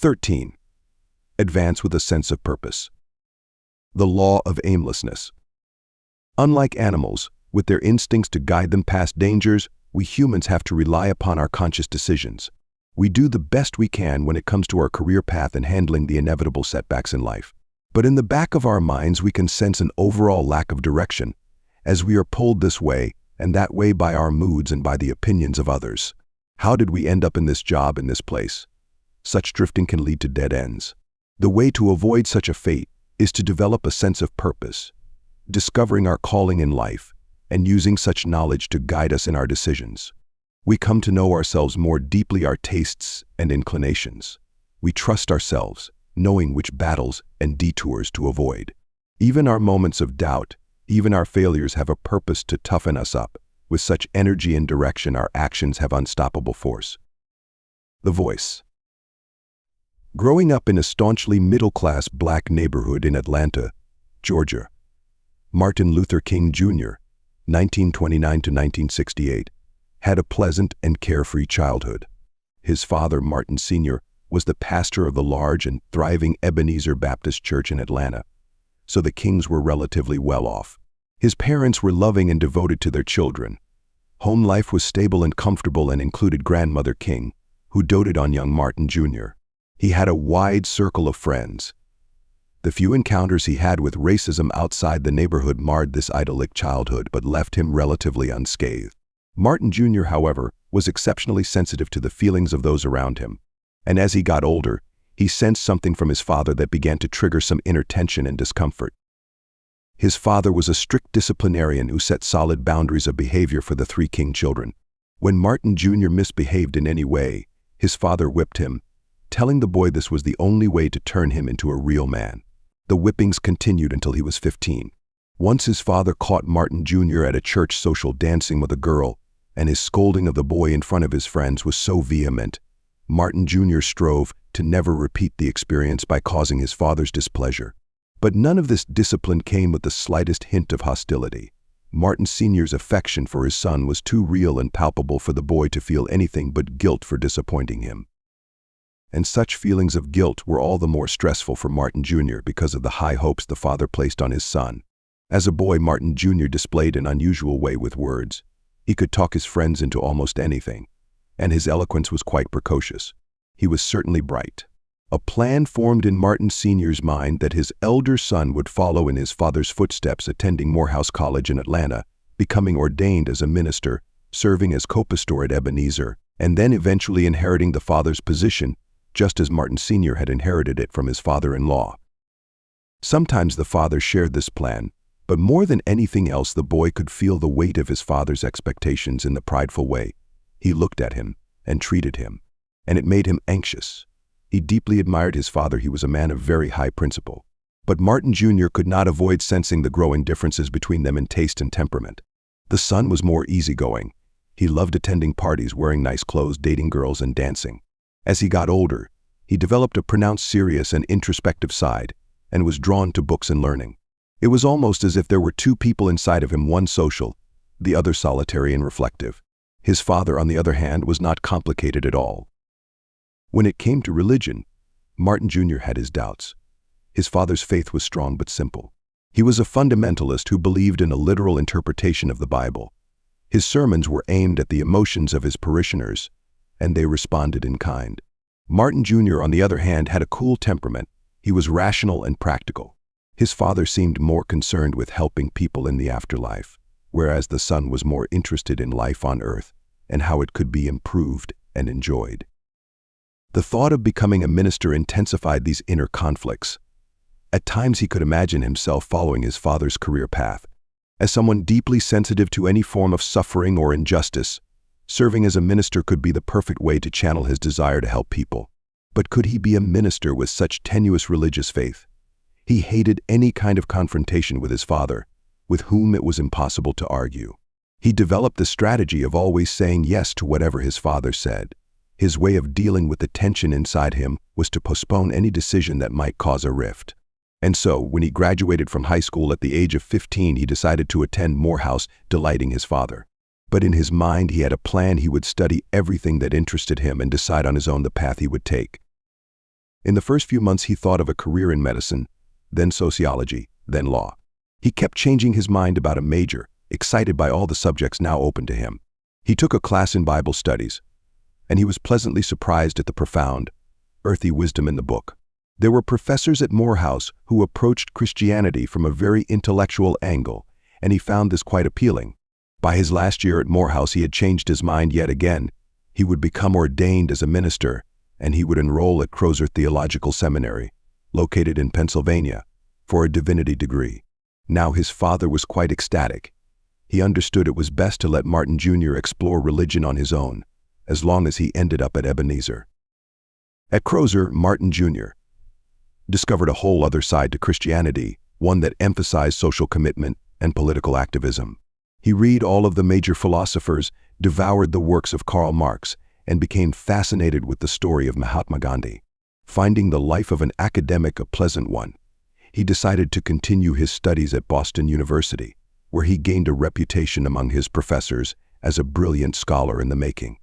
13. Advance with a sense of purpose. The law of aimlessness. Unlike animals, with their instincts to guide them past dangers, we humans have to rely upon our conscious decisions. We do the best we can when it comes to our career path and handling the inevitable setbacks in life. But in the back of our minds, we can sense an overall lack of direction, as we are pulled this way and that way by our moods and by the opinions of others. How did we end up in this job, in this place? Such drifting can lead to dead ends. The way to avoid such a fate is to develop a sense of purpose, discovering our calling in life, and using such knowledge to guide us in our decisions. We come to know ourselves more deeply, our tastes and inclinations. We trust ourselves, knowing which battles and detours to avoid. Even our moments of doubt, even our failures have a purpose to toughen us up. With such energy and direction, our actions have unstoppable force. The voice. Growing up in a staunchly middle-class black neighborhood in Atlanta, Georgia, Martin Luther King Jr., 1929 to 1968, had a pleasant and carefree childhood. His father, Martin Sr., was the pastor of the large and thriving Ebenezer Baptist Church in Atlanta, so the Kings were relatively well off. His parents were loving and devoted to their children. Home life was stable and comfortable and included grandmother King, who doted on young Martin Jr. He had a wide circle of friends. The few encounters he had with racism outside the neighborhood marred this idyllic childhood but left him relatively unscathed. Martin Jr., however, was exceptionally sensitive to the feelings of those around him, and as he got older, he sensed something from his father that began to trigger some inner tension and discomfort. His father was a strict disciplinarian who set solid boundaries of behavior for the three King children. When Martin Jr. misbehaved in any way, his father whipped him, telling the boy this was the only way to turn him into a real man. The whippings continued until he was 15. Once his father caught Martin Jr. at a church social dancing with a girl, and his scolding of the boy in front of his friends was so vehement, Martin Jr. strove to never repeat the experience by causing his father's displeasure. But none of this discipline came with the slightest hint of hostility. Martin Sr.'s affection for his son was too real and palpable for the boy to feel anything but guilt for disappointing him. And such feelings of guilt were all the more stressful for Martin Jr. because of the high hopes the father placed on his son. As a boy, Martin Jr. displayed an unusual way with words. He could talk his friends into almost anything, and his eloquence was quite precocious. He was certainly bright. A plan formed in Martin Sr.'s mind that his elder son would follow in his father's footsteps, attending Morehouse College in Atlanta, becoming ordained as a minister, serving as co-pastor at Ebenezer, and then eventually inheriting the father's position, just as Martin Sr. had inherited it from his father-in-law. Sometimes the father shared this plan, but more than anything else, the boy could feel the weight of his father's expectations in the prideful way he looked at him and treated him, and it made him anxious. He deeply admired his father. He was a man of very high principle. But Martin Jr. could not avoid sensing the growing differences between them in taste and temperament. The son was more easygoing. He loved attending parties, wearing nice clothes, dating girls, and dancing. As he got older, he developed a pronounced serious and introspective side and was drawn to books and learning. It was almost as if there were two people inside of him, one social, the other solitary and reflective. His father, on the other hand, was not complicated at all. When it came to religion, Martin Jr. had his doubts. His father's faith was strong but simple. He was a fundamentalist who believed in a literal interpretation of the Bible. His sermons were aimed at the emotions of his parishioners, and they responded in kind. Martin Jr., on the other hand, had a cool temperament. He was rational and practical. His father seemed more concerned with helping people in the afterlife, whereas the son was more interested in life on earth and how it could be improved and enjoyed. The thought of becoming a minister intensified these inner conflicts. At times he could imagine himself following his father's career path. As someone deeply sensitive to any form of suffering or injustice, serving as a minister could be the perfect way to channel his desire to help people. But could he be a minister with such tenuous religious faith? He hated any kind of confrontation with his father, with whom it was impossible to argue. He developed the strategy of always saying yes to whatever his father said. His way of dealing with the tension inside him was to postpone any decision that might cause a rift. And so, when he graduated from high school at the age of 15, he decided to attend Morehouse, delighting his father. But in his mind, he had a plan. He would study everything that interested him and decide on his own the path he would take. In the first few months, he thought of a career in medicine, then sociology, then law. He kept changing his mind about a major, excited by all the subjects now open to him. He took a class in Bible studies, and he was pleasantly surprised at the profound, earthy wisdom in the book. There were professors at Morehouse who approached Christianity from a very intellectual angle, and he found this quite appealing. By his last year at Morehouse, he had changed his mind yet again. He would become ordained as a minister, and he would enroll at Crozer Theological Seminary, located in Pennsylvania, for a divinity degree. Now his father was quite ecstatic. He understood it was best to let Martin Jr. explore religion on his own, as long as he ended up at Ebenezer. At Crozer, Martin Jr. discovered a whole other side to Christianity, one that emphasized social commitment and political activism. He read all of the major philosophers, devoured the works of Karl Marx, and became fascinated with the story of Mahatma Gandhi. Finding the life of an academic a pleasant one, he decided to continue his studies at Boston University, where he gained a reputation among his professors as a brilliant scholar in the making.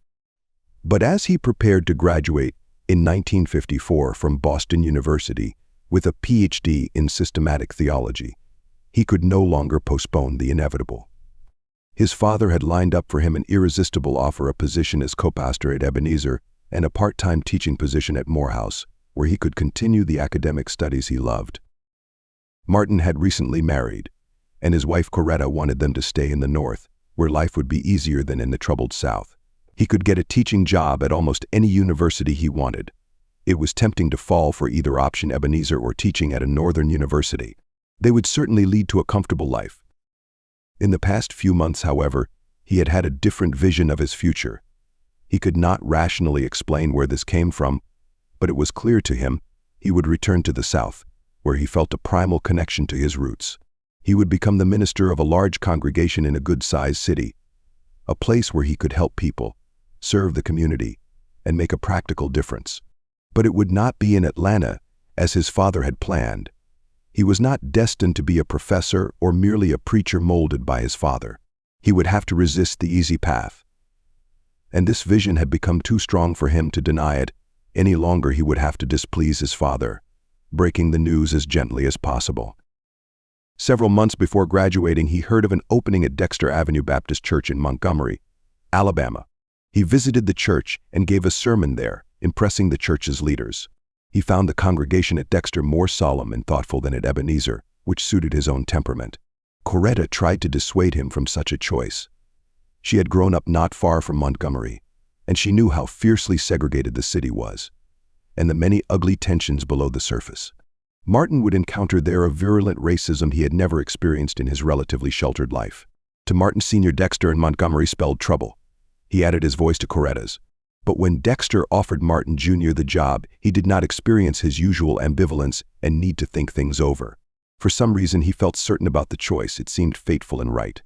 But as he prepared to graduate in 1954 from Boston University with a PhD in systematic theology, he could no longer postpone the inevitable. His father had lined up for him an irresistible offer, a position as co-pastor at Ebenezer and a part-time teaching position at Morehouse, where he could continue the academic studies he loved. Martin had recently married, and his wife Coretta wanted them to stay in the North, where life would be easier than in the troubled South. He could get a teaching job at almost any university he wanted. It was tempting to fall for either option, Ebenezer or teaching at a northern university. They would certainly lead to a comfortable life. In the past few months, however, he had had a different vision of his future. He could not rationally explain where this came from, but it was clear to him he would return to the South, where he felt a primal connection to his roots. He would become the minister of a large congregation in a good-sized city, a place where he could help people, serve the community, and make a practical difference. But it would not be in Atlanta, as his father had planned. He was not destined to be a professor or merely a preacher molded by his father. He would have to resist the easy path. And this vision had become too strong for him to deny it. Any longer he would have to displease his father, breaking the news as gently as possible. Several months before graduating, he heard of an opening at Dexter Avenue Baptist Church in Montgomery, Alabama. He visited the church and gave a sermon there, impressing the church's leaders. He found the congregation at Dexter more solemn and thoughtful than at Ebenezer, which suited his own temperament. Coretta tried to dissuade him from such a choice. She had grown up not far from Montgomery, and she knew how fiercely segregated the city was, and the many ugly tensions below the surface. Martin would encounter there a virulent racism he had never experienced in his relatively sheltered life. To Martin Sr., Dexter and Montgomery spelled trouble. He added his voice to Coretta's. But when Dexter offered Martin Jr. the job, he did not experience his usual ambivalence and need to think things over. For some reason, he felt certain about the choice. It seemed fateful and right.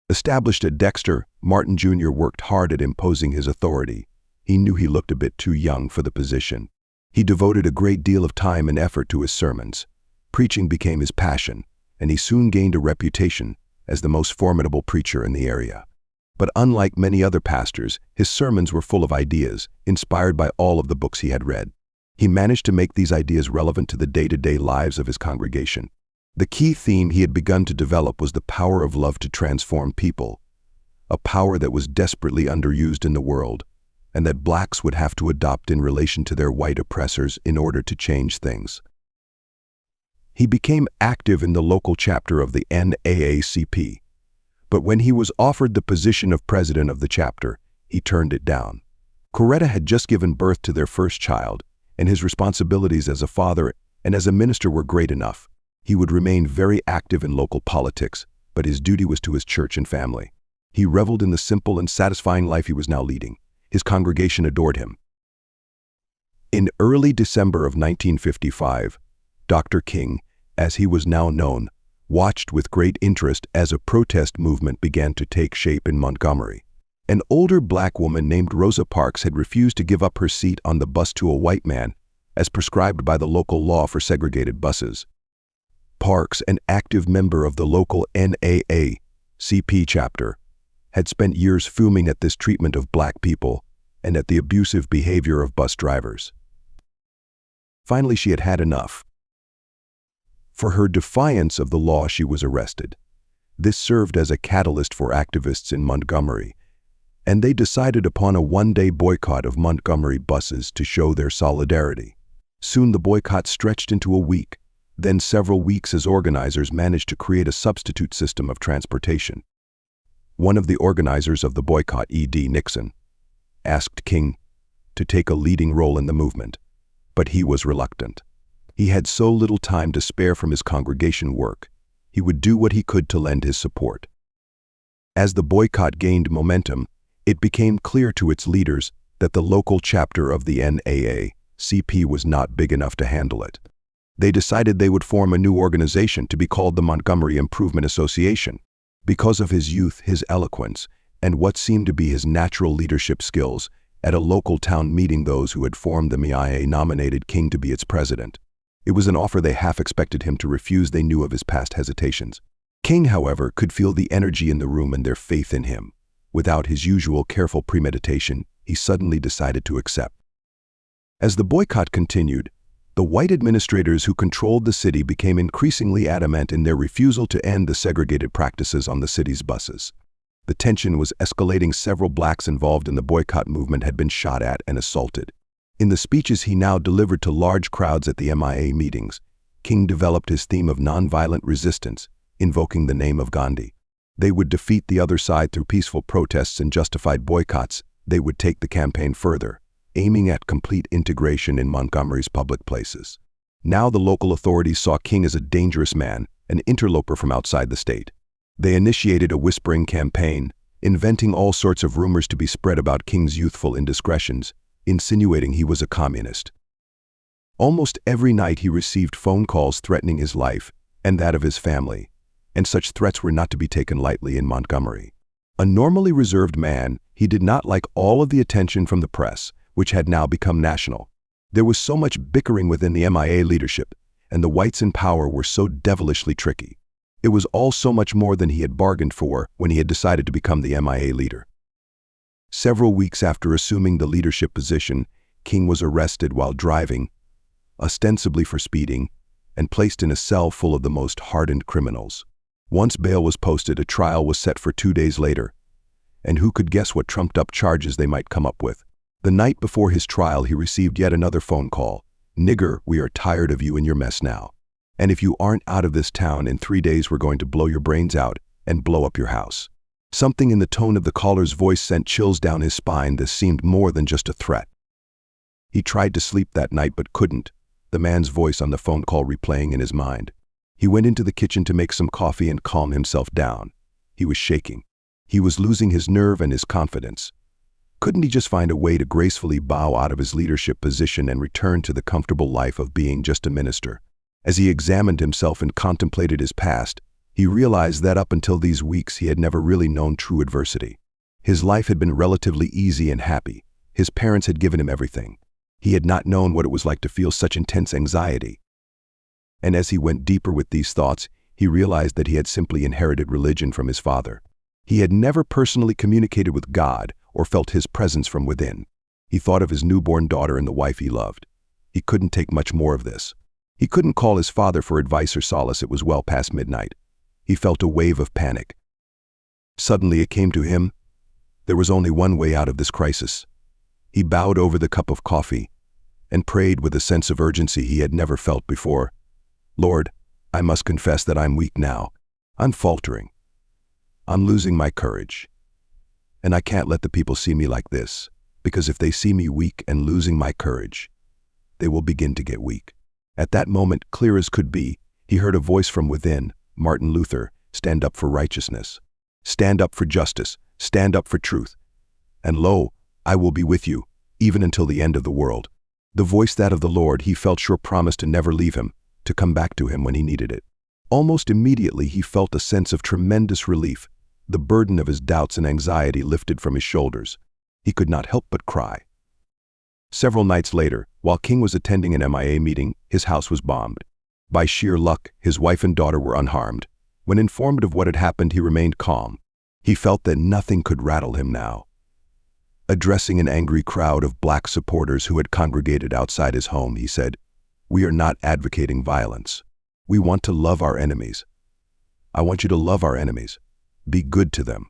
Established at Dexter, Martin Jr. worked hard at imposing his authority. He knew he looked a bit too young for the position. He devoted a great deal of time and effort to his sermons. Preaching became his passion, and he soon gained a reputation as the most formidable preacher in the area. But unlike many other pastors, his sermons were full of ideas, inspired by all of the books he had read. He managed to make these ideas relevant to the day-to-day lives of his congregation. The key theme he had begun to develop was the power of love to transform people, a power that was desperately underused in the world, and that blacks would have to adopt in relation to their white oppressors in order to change things. He became active in the local chapter of the NAACP. But when he was offered the position of president of the chapter, he turned it down. Coretta had just given birth to their first child, and his responsibilities as a father and as a minister were great enough. He would remain very active in local politics, but his duty was to his church and family. He reveled in the simple and satisfying life he was now leading. His congregation adored him. In early December of 1955, Dr. King, as he was now known, watched with great interest as a protest movement began to take shape in Montgomery. An older black woman named Rosa Parks had refused to give up her seat on the bus to a white man, as prescribed by the local law for segregated buses. Parks, an active member of the local NAACP chapter, had spent years fuming at this treatment of black people and at the abusive behavior of bus drivers. Finally, she had had enough. For her defiance of the law, she was arrested. This served as a catalyst for activists in Montgomery, and they decided upon a one-day boycott of Montgomery buses to show their solidarity. Soon the boycott stretched into a week, then several weeks as organizers managed to create a substitute system of transportation. One of the organizers of the boycott, E.D. Nixon, asked King to take a leading role in the movement, but he was reluctant. He had so little time to spare from his congregation work, he would do what he could to lend his support. As the boycott gained momentum, it became clear to its leaders that the local chapter of the NAACP was not big enough to handle it. They decided they would form a new organization to be called the Montgomery Improvement Association. Because of his youth, his eloquence, and what seemed to be his natural leadership skills, at a local town meeting those who had formed the MIA nominated King to be its president. It was an offer they half expected him to refuse. They knew of his past hesitations. King, however, could feel the energy in the room and their faith in him. Without his usual careful premeditation, he suddenly decided to accept. As the boycott continued, the white administrators who controlled the city became increasingly adamant in their refusal to end the segregated practices on the city's buses. The tension was escalating. Several blacks involved in the boycott movement had been shot at and assaulted. In the speeches he now delivered to large crowds at the MIA meetings, King developed his theme of nonviolent resistance, invoking the name of Gandhi. They would defeat the other side through peaceful protests and justified boycotts. They would take the campaign further, aiming at complete integration in Montgomery's public places. Now the local authorities saw King as a dangerous man, an interloper from outside the state. They initiated a whispering campaign, inventing all sorts of rumors to be spread about King's youthful indiscretions, insinuating he was a communist. Almost every night he received phone calls threatening his life and that of his family, and such threats were not to be taken lightly in Montgomery. A normally reserved man, he did not like all of the attention from the press, which had now become national. There was so much bickering within the MIA leadership, and the whites in power were so devilishly tricky. It was all so much more than he had bargained for when he had decided to become the MIA leader. Several weeks after assuming the leadership position, King was arrested while driving, ostensibly for speeding, and placed in a cell full of the most hardened criminals. Once bail was posted, a trial was set for 2 days later, and who could guess what trumped-up charges they might come up with? The night before his trial, he received yet another phone call. "Nigger, we are tired of you and your mess now. And if you aren't out of this town in 3 days, we're going to blow your brains out and blow up your house." Something in the tone of the caller's voice sent chills down his spine. This seemed more than just a threat. He tried to sleep that night but couldn't, the man's voice on the phone call replaying in his mind. He went into the kitchen to make some coffee and calm himself down. He was shaking. He was losing his nerve and his confidence. Couldn't he just find a way to gracefully bow out of his leadership position and return to the comfortable life of being just a minister? As he examined himself and contemplated his past, he realized that up until these weeks he had never really known true adversity. His life had been relatively easy and happy. His parents had given him everything. He had not known what it was like to feel such intense anxiety. And as he went deeper with these thoughts, he realized that he had simply inherited religion from his father. He had never personally communicated with God or felt his presence from within. He thought of his newborn daughter and the wife he loved. He couldn't take much more of this. He couldn't call his father for advice or solace. It was well past midnight. He felt a wave of panic. Suddenly it came to him. There was only one way out of this crisis. He bowed over the cup of coffee and prayed with a sense of urgency he had never felt before. "Lord, I must confess that I'm weak now. I'm faltering. I'm losing my courage. And I can't let the people see me like this, because if they see me weak and losing my courage, they will begin to get weak." At that moment, clear as could be, he heard a voice from within. Martin Luther, stand up for righteousness. Stand up for justice. Stand up for truth. And lo, I will be with you, even until the end of the world. The voice, that of the Lord, he felt sure promised to never leave him, to come back to him when he needed it. Almost immediately he felt a sense of tremendous relief. The burden of his doubts and anxiety lifted from his shoulders. He could not help but cry. Several nights later, while King was attending an MIA meeting, his house was bombed. By sheer luck, his wife and daughter were unharmed. When informed of what had happened, he remained calm. He felt that nothing could rattle him now. Addressing an angry crowd of black supporters who had congregated outside his home, he said, We are not advocating violence. We want to love our enemies. I want you to love our enemies. Be good to them.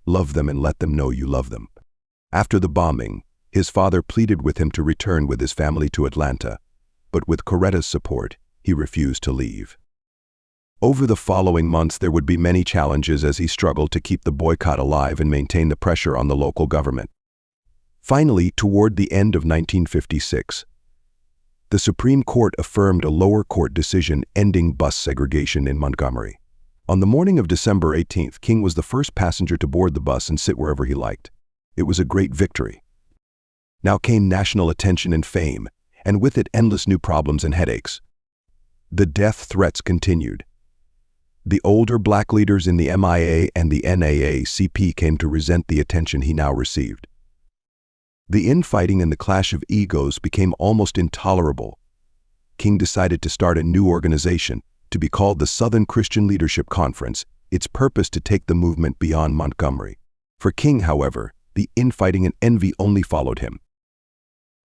Love them and let them know you love them." After the bombing, his father pleaded with him to return with his family to Atlanta, but with Coretta's support, he refused to leave. Over the following months, there would be many challenges as he struggled to keep the boycott alive and maintain the pressure on the local government. Finally, toward the end of 1956, the Supreme Court affirmed a lower court decision ending bus segregation in Montgomery. On the morning of December 18th, King was the first passenger to board the bus and sit wherever he liked. It was a great victory. Now came national attention and fame, and with it endless new problems and headaches. The death threats continued. The older black leaders in the MIA and the NAACP came to resent the attention he now received. The infighting and the clash of egos became almost intolerable. King decided to start a new organization, to be called the Southern Christian Leadership Conference, its purpose to take the movement beyond Montgomery. For King, however, the infighting and envy only followed him.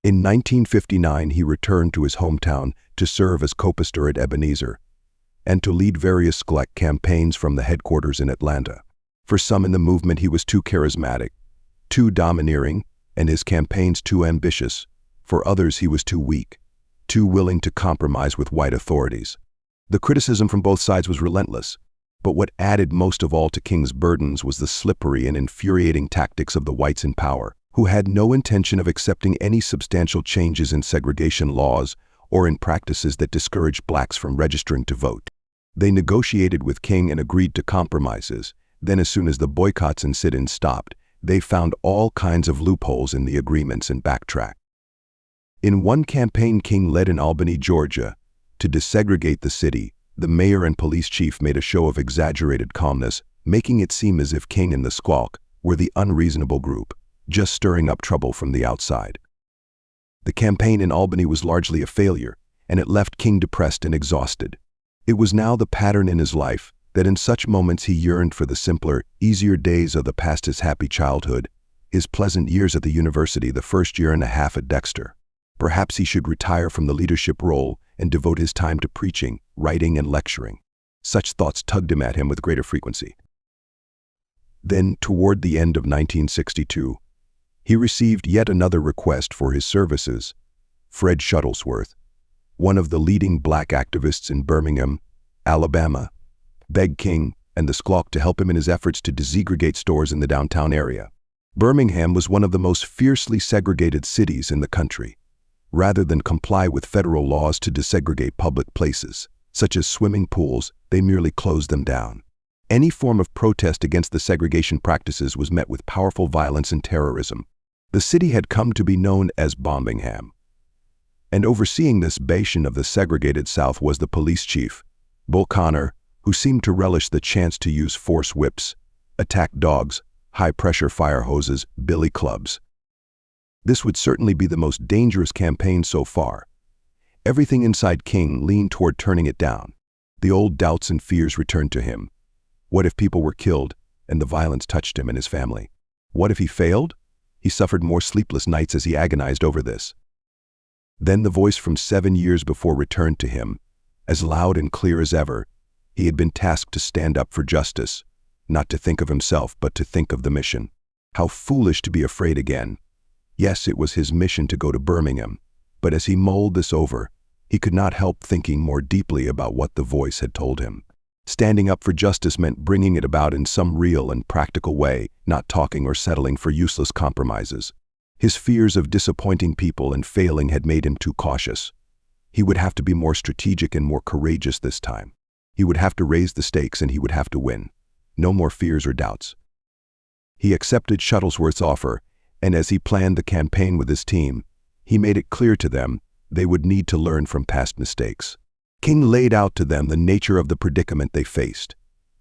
In 1959, he returned to his hometown to serve as co-pastor at Ebenezer, and to lead various select campaigns from the headquarters in Atlanta. For some in the movement, he was too charismatic, too domineering, and his campaigns too ambitious. For others, he was too weak, too willing to compromise with white authorities. The criticism from both sides was relentless, but what added most of all to King's burdens was the slippery and infuriating tactics of the whites in power, who had no intention of accepting any substantial changes in segregation laws or in practices that discouraged blacks from registering to vote. They negotiated with King and agreed to compromises. Then, as soon as the boycotts and sit-ins stopped, they found all kinds of loopholes in the agreements and backtracked. In one campaign King led in Albany, Georgia, to desegregate the city, the mayor and police chief made a show of exaggerated calmness, making it seem as if King and the Squawk were the unreasonable group, just stirring up trouble from the outside. The campaign in Albany was largely a failure, and it left King depressed and exhausted. It was now the pattern in his life that in such moments he yearned for the simpler, easier days of the past, his happy childhood, his pleasant years at the university, the first year and a half at Dexter. Perhaps he should retire from the leadership role and devote his time to preaching, writing, and lecturing. Such thoughts tugged him at him with greater frequency. Then, toward the end of 1962, he received yet another request for his services. Fred Shuttlesworth, one of the leading black activists in Birmingham, Alabama, begged King and the Squawk to help him in his efforts to desegregate stores in the downtown area. Birmingham was one of the most fiercely segregated cities in the country. Rather than comply with federal laws to desegregate public places, such as swimming pools, they merely closed them down. Any form of protest against the segregation practices was met with powerful violence and terrorism. The city had come to be known as Bombingham. And overseeing this bastion of the segregated South was the police chief, Bull Connor, who seemed to relish the chance to use force whips, attack dogs, high-pressure fire hoses, billy clubs. This would certainly be the most dangerous campaign so far. Everything inside King leaned toward turning it down. The old doubts and fears returned to him. What if people were killed and the violence touched him and his family? What if he failed? He suffered more sleepless nights as he agonized over this. Then the voice from 7 years before returned to him, as loud and clear as ever. He had been tasked to stand up for justice, not to think of himself, but to think of the mission. How foolish to be afraid again. Yes, it was his mission to go to Birmingham, but as he mulled this over, he could not help thinking more deeply about what the voice had told him. Standing up for justice meant bringing it about in some real and practical way, not talking or settling for useless compromises. His fears of disappointing people and failing had made him too cautious. He would have to be more strategic and more courageous this time. He would have to raise the stakes and he would have to win. No more fears or doubts. He accepted Shuttlesworth's offer, and as he planned the campaign with his team, he made it clear to them they would need to learn from past mistakes. King laid out to them the nature of the predicament they faced.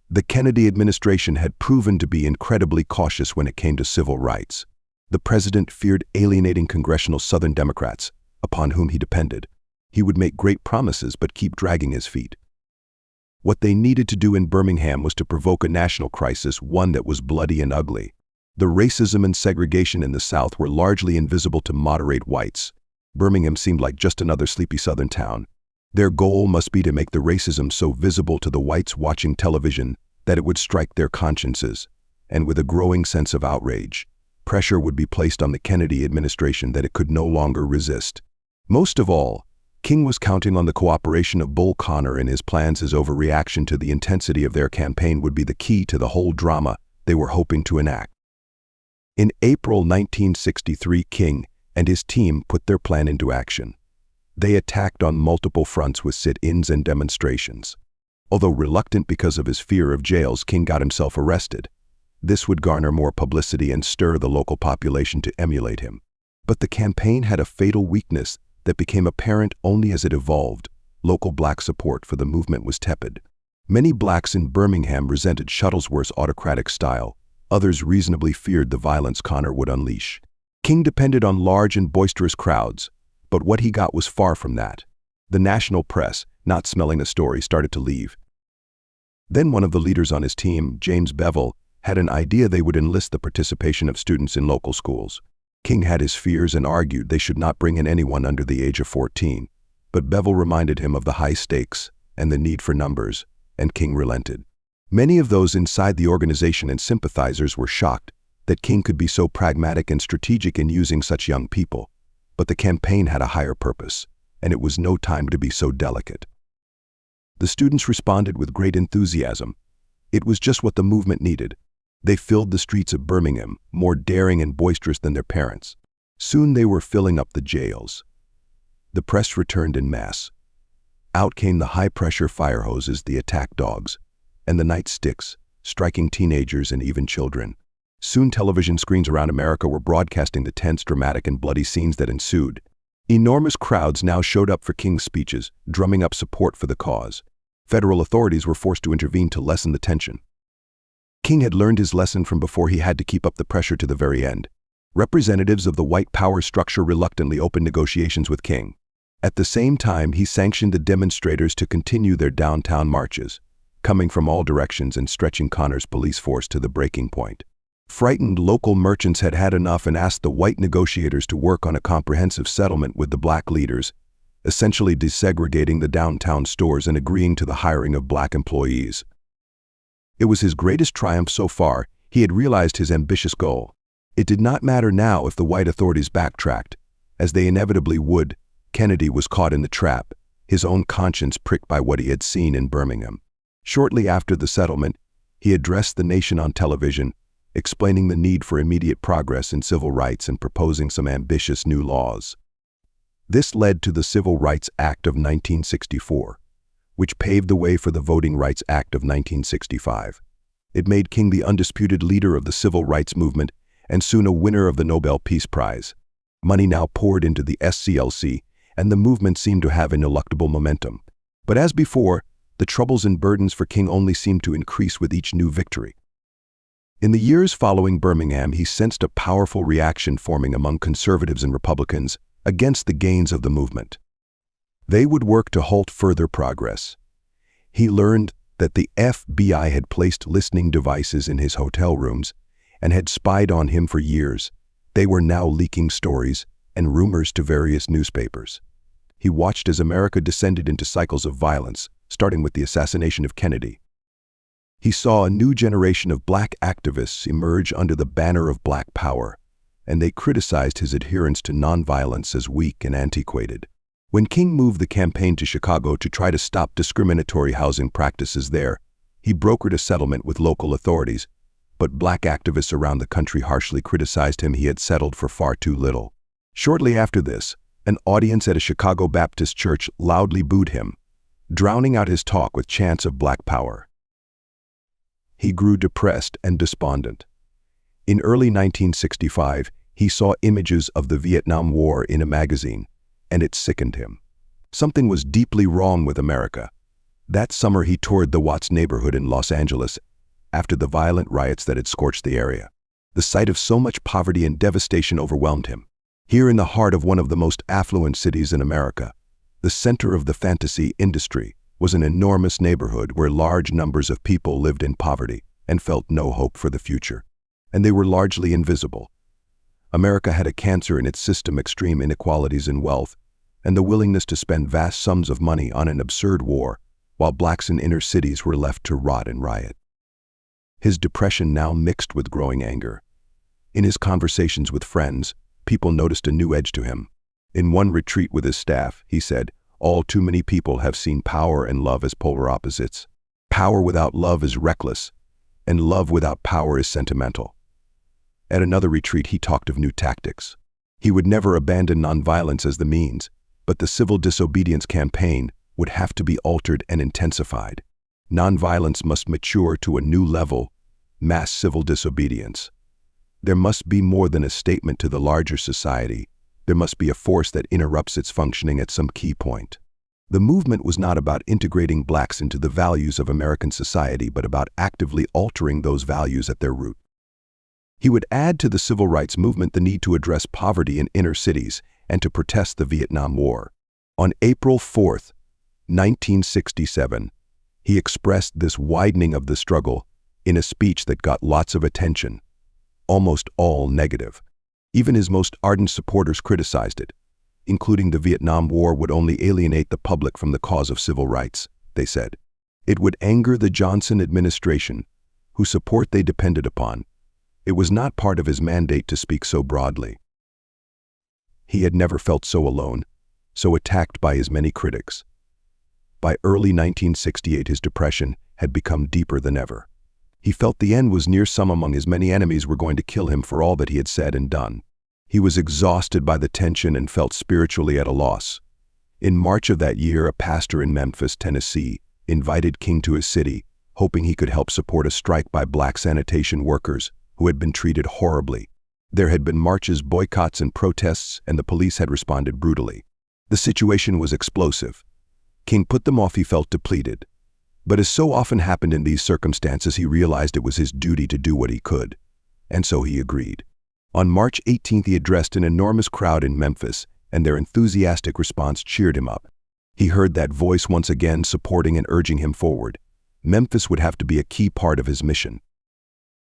The Kennedy administration had proven to be incredibly cautious when it came to civil rights. The president feared alienating congressional Southern Democrats, upon whom he depended. He would make great promises but keep dragging his feet. What they needed to do in Birmingham was to provoke a national crisis, one that was bloody and ugly. The racism and segregation in the South were largely invisible to moderate whites. Birmingham seemed like just another sleepy Southern town, Their goal must be to make the racism so visible to the whites watching television that it would strike their consciences, and with a growing sense of outrage, pressure would be placed on the Kennedy administration that it could no longer resist. Most of all, King was counting on the cooperation of Bull Connor in his plans. His overreaction to the intensity of their campaign would be the key to the whole drama they were hoping to enact. In April 1963, King and his team put their plan into action. They attacked on multiple fronts with sit-ins and demonstrations. Although reluctant because of his fear of jails, King got himself arrested. This would garner more publicity and stir the local population to emulate him. But the campaign had a fatal weakness that became apparent only as it evolved. Local black support for the movement was tepid. Many blacks in Birmingham resented Shuttlesworth's autocratic style. Others reasonably feared the violence Connor would unleash. King depended on large and boisterous crowds, but what he got was far from that. The national press, not smelling the story, started to leave. Then one of the leaders on his team, James Bevel, had an idea they would enlist the participation of students in local schools. King had his fears and argued they should not bring in anyone under the age of 14, but Bevel reminded him of the high stakes and the need for numbers, and King relented. Many of those inside the organization and sympathizers were shocked that King could be so pragmatic and strategic in using such young people, but the campaign had a higher purpose, and it was no time to be so delicate. The students responded with great enthusiasm. It was just what the movement needed. They filled the streets of Birmingham, more daring and boisterous than their parents. Soon they were filling up the jails. The press returned en masse. Out came the high-pressure fire hoses, the attack dogs, and the nightsticks, striking teenagers and even children. Soon television screens around America were broadcasting the tense, dramatic, and bloody scenes that ensued. Enormous crowds now showed up for King's speeches, drumming up support for the cause. Federal authorities were forced to intervene to lessen the tension. King had learned his lesson from before. He had to keep up the pressure to the very end. Representatives of the white power structure reluctantly opened negotiations with King. At the same time, he sanctioned the demonstrators to continue their downtown marches, coming from all directions and stretching Connor's police force to the breaking point. Frightened local merchants had had enough and asked the white negotiators to work on a comprehensive settlement with the black leaders, essentially desegregating the downtown stores and agreeing to the hiring of black employees. It was his greatest triumph so far. He had realized his ambitious goal. It did not matter now if the white authorities backtracked, as they inevitably would. Kennedy was caught in the trap, his own conscience pricked by what he had seen in Birmingham. Shortly after the settlement, he addressed the nation on television, explaining the need for immediate progress in civil rights and proposing some ambitious new laws. This led to the Civil Rights Act of 1964, which paved the way for the Voting Rights Act of 1965. It made King the undisputed leader of the civil rights movement and soon a winner of the Nobel Peace Prize. Money now poured into the SCLC, and the movement seemed to have ineluctable momentum. But as before, the troubles and burdens for King only seemed to increase with each new victory. In the years following Birmingham, he sensed a powerful reaction forming among conservatives and Republicans against the gains of the movement. They would work to halt further progress. He learned that the FBI had placed listening devices in his hotel rooms and had spied on him for years. They were now leaking stories and rumors to various newspapers. He watched as America descended into cycles of violence, starting with the assassination of Kennedy. He saw a new generation of black activists emerge under the banner of black power, and they criticized his adherence to nonviolence as weak and antiquated. When King moved the campaign to Chicago to try to stop discriminatory housing practices there, he brokered a settlement with local authorities, but black activists around the country harshly criticized him. He had settled for far too little. Shortly after this, an audience at a Chicago Baptist church loudly booed him, drowning out his talk with chants of black power. He grew depressed and despondent. In early 1965, he saw images of the Vietnam War in a magazine, and it sickened him. Something was deeply wrong with America. That summer he toured the Watts neighborhood in Los Angeles after the violent riots that had scorched the area. The sight of so much poverty and devastation overwhelmed him. Here in the heart of one of the most affluent cities in America, the center of the fantasy industry, was an enormous neighborhood where large numbers of people lived in poverty and felt no hope for the future. And they were largely invisible. America had a cancer in its system: extreme inequalities in wealth and the willingness to spend vast sums of money on an absurd war, while blacks in inner cities were left to rot and riot. His depression now mixed with growing anger. In his conversations with friends, people noticed a new edge to him. In one retreat with his staff, he said, "All too many people have seen power and love as polar opposites. Power without love is reckless, and love without power is sentimental." At another retreat, he talked of new tactics. He would never abandon nonviolence as the means, but the civil disobedience campaign would have to be altered and intensified. Nonviolence must mature to a new level, mass civil disobedience. There must be more than a statement to the larger society. There must be a force that interrupts its functioning at some key point. The movement was not about integrating blacks into the values of American society, but about actively altering those values at their root. He would add to the civil rights movement the need to address poverty in inner cities and to protest the Vietnam War. On April 4, 1967, he expressed this widening of the struggle in a speech that got lots of attention, almost all negative. Even his most ardent supporters criticized it, including the Vietnam War would only alienate the public from the cause of civil rights, they said. It would anger the Johnson administration, whose support they depended upon. It was not part of his mandate to speak so broadly. He had never felt so alone, so attacked by his many critics. By early 1968, his depression had become deeper than ever. He felt the end was near. Some among his many enemies were going to kill him for all that he had said and done. He was exhausted by the tension and felt spiritually at a loss. In March of that year, a pastor in Memphis, Tennessee, invited King to his city, hoping he could help support a strike by black sanitation workers who had been treated horribly. There had been marches, boycotts, and protests, and the police had responded brutally. The situation was explosive. King put them off. He felt depleted. But as so often happened in these circumstances, he realized it was his duty to do what he could. And so he agreed. On March 18th, he addressed an enormous crowd in Memphis, and their enthusiastic response cheered him up. He heard that voice once again supporting and urging him forward. Memphis would have to be a key part of his mission.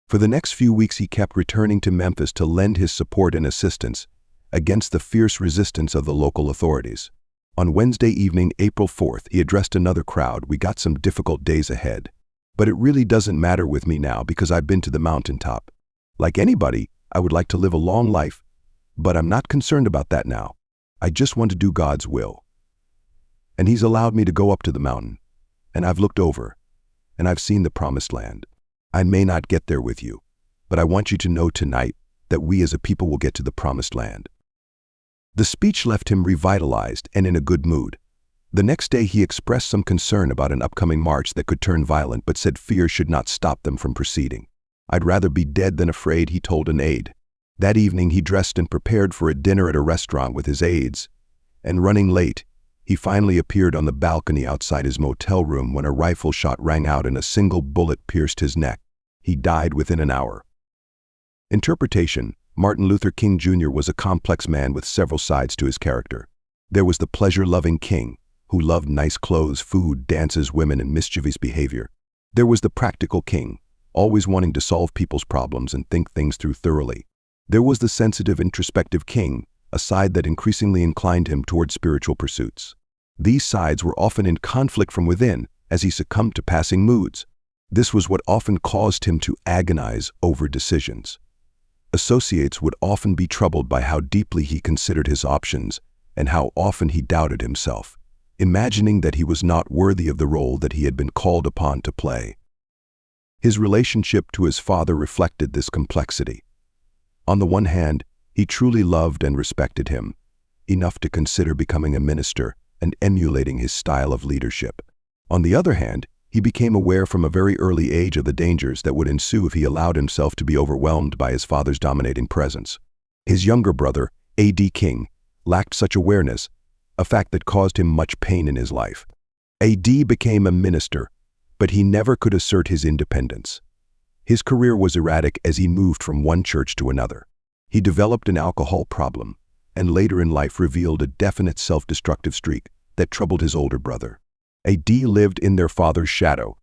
For the next few weeks, he kept returning to Memphis to lend his support and assistance against the fierce resistance of the local authorities. On Wednesday evening, April 4th, he addressed another crowd. "We got some difficult days ahead. But it really doesn't matter with me now because I've been to the mountaintop. Like anybody, I would like to live a long life, but I'm not concerned about that now. I just want to do God's will. And He's allowed me to go up to the mountain, and I've looked over, and I've seen the promised land. I may not get there with you, but I want you to know tonight that we as a people will get to the promised land." The speech left him revitalized and in a good mood. The next day, he expressed some concern about an upcoming march that could turn violent, but said fear should not stop them from proceeding. "I'd rather be dead than afraid," he told an aide. That evening, he dressed and prepared for a dinner at a restaurant with his aides. And running late, he finally appeared on the balcony outside his motel room when a rifle shot rang out and a single bullet pierced his neck. He died within an hour. Interpretation: Martin Luther King Jr. was a complex man with several sides to his character. There was the pleasure-loving king, who loved nice clothes, food, dances, women, and mischievous behavior. There was the practical king, always wanting to solve people's problems and think things through thoroughly. There was the sensitive, introspective king, a side that increasingly inclined him toward spiritual pursuits. These sides were often in conflict from within as he succumbed to passing moods. This was what often caused him to agonize over decisions. Associates would often be troubled by how deeply he considered his options and how often he doubted himself, imagining that he was not worthy of the role that he had been called upon to play. His relationship to his father reflected this complexity. On the one hand, he truly loved and respected him, enough to consider becoming a minister and emulating his style of leadership. On the other hand, he became aware from a very early age of the dangers that would ensue if he allowed himself to be overwhelmed by his father's dominating presence. His younger brother, A.D. King, lacked such awareness, a fact that caused him much pain in his life. A.D. became a minister, but he never could assert his independence. His career was erratic as he moved from one church to another. He developed an alcohol problem, and later in life revealed a definite self-destructive streak that troubled his older brother. A.D. lived in their father's shadow.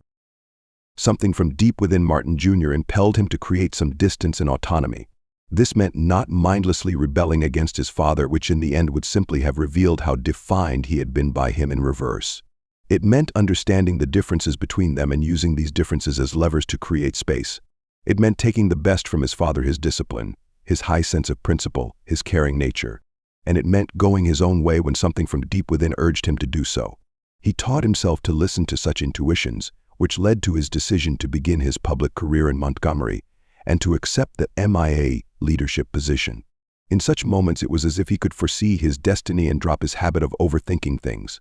Something from deep within Martin Jr. impelled him to create some distance and autonomy. This meant not mindlessly rebelling against his father, which in the end would simply have revealed how defined he had been by him in reverse. It meant understanding the differences between them and using these differences as levers to create space. It meant taking the best from his father, his discipline, his high sense of principle, his caring nature. And it meant going his own way when something from deep within urged him to do so. He taught himself to listen to such intuitions, which led to his decision to begin his public career in Montgomery and to accept the MIA leadership position. In such moments, it was as if he could foresee his destiny and drop his habit of overthinking things.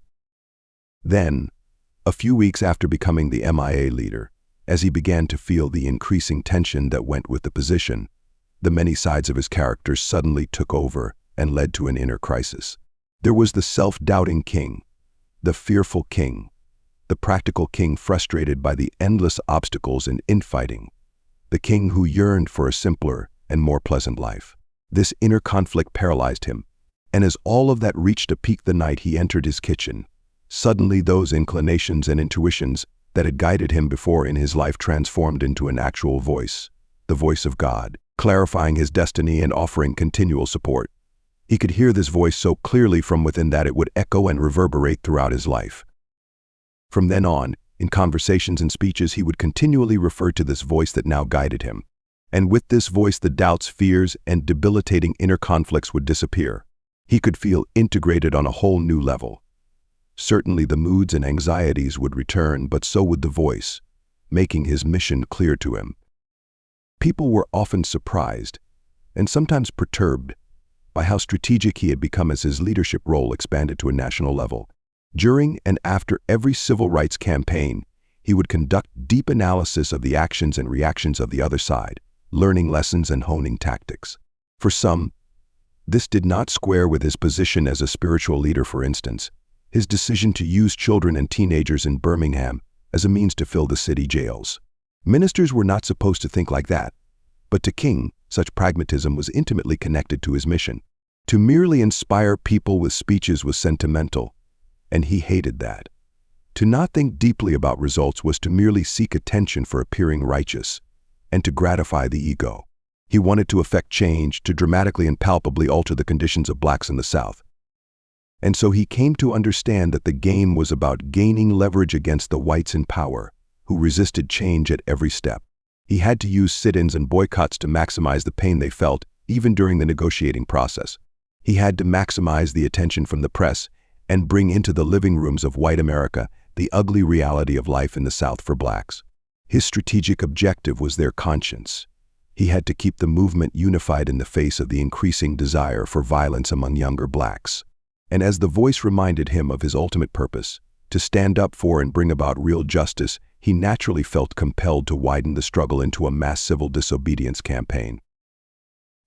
Then, a few weeks after becoming the MIA leader, as he began to feel the increasing tension that went with the position, the many sides of his character suddenly took over and led to an inner crisis. There was the self-doubting king, the fearful king, the practical king frustrated by the endless obstacles and infighting, the king who yearned for a simpler and more pleasant life. This inner conflict paralyzed him, and as all of that reached a peak the night he entered his kitchen, suddenly those inclinations and intuitions that had guided him before in his life transformed into an actual voice, the voice of God, clarifying his destiny and offering continual support. He could hear this voice so clearly from within that it would echo and reverberate throughout his life. From then on, in conversations and speeches, he would continually refer to this voice that now guided him. And with this voice, the doubts, fears, and debilitating inner conflicts would disappear. He could feel integrated on a whole new level. Certainly the moods and anxieties would return, but so would the voice, making his mission clear to him. People were often surprised, and sometimes perturbed, by how strategic he had become as his leadership role expanded to a national level. During and after every civil rights campaign, he would conduct deep analysis of the actions and reactions of the other side, learning lessons and honing tactics. For some, this did not square with his position as a spiritual leader. For instance, his decision to use children and teenagers in Birmingham as a means to fill the city jails. Ministers were not supposed to think like that, but to King, such pragmatism was intimately connected to his mission. To merely inspire people with speeches was sentimental, and he hated that. To not think deeply about results was to merely seek attention for appearing righteous, and to gratify the ego. He wanted to effect change, to dramatically and palpably alter the conditions of blacks in the South. And so he came to understand that the game was about gaining leverage against the whites in power, who resisted change at every step. He had to use sit-ins and boycotts to maximize the pain they felt, even during the negotiating process. He had to maximize the attention from the press and bring into the living rooms of white America the ugly reality of life in the South for blacks. His strategic objective was their conscience. He had to keep the movement unified in the face of the increasing desire for violence among younger blacks. And as the voice reminded him of his ultimate purpose, to stand up for and bring about real justice, he naturally felt compelled to widen the struggle into a mass civil disobedience campaign.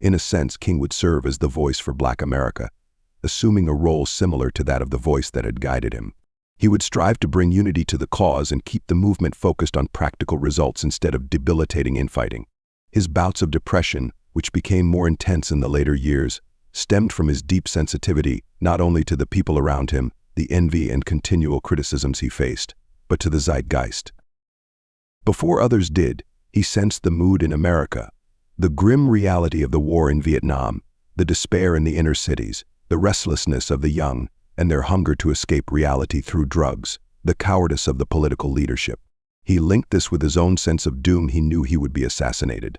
In a sense, King would serve as the voice for Black America, assuming a role similar to that of the voice that had guided him. He would strive to bring unity to the cause and keep the movement focused on practical results instead of debilitating infighting. His bouts of depression, which became more intense in the later years, stemmed from his deep sensitivity not only to the people around him, the envy and continual criticisms he faced, but to the zeitgeist. Before others did, he sensed the mood in America, the grim reality of the war in Vietnam, the despair in the inner cities, the restlessness of the young, and their hunger to escape reality through drugs, the cowardice of the political leadership. He linked this with his own sense of doom. He knew he would be assassinated.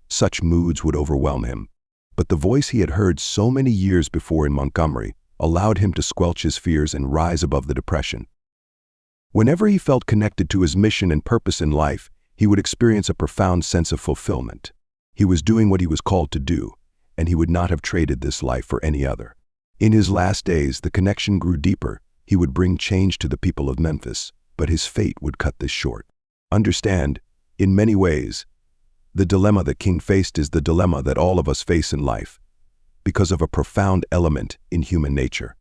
Such moods would overwhelm him. But the voice he had heard so many years before in Montgomery allowed him to squelch his fears and rise above the depression. Whenever he felt connected to his mission and purpose in life, he would experience a profound sense of fulfillment. He was doing what he was called to do, and he would not have traded this life for any other. In his last days, the connection grew deeper. He would bring change to the people of Memphis, but his fate would cut this short. Understand, in many ways, the dilemma that King faced is the dilemma that all of us face in life, because of a profound element in human nature.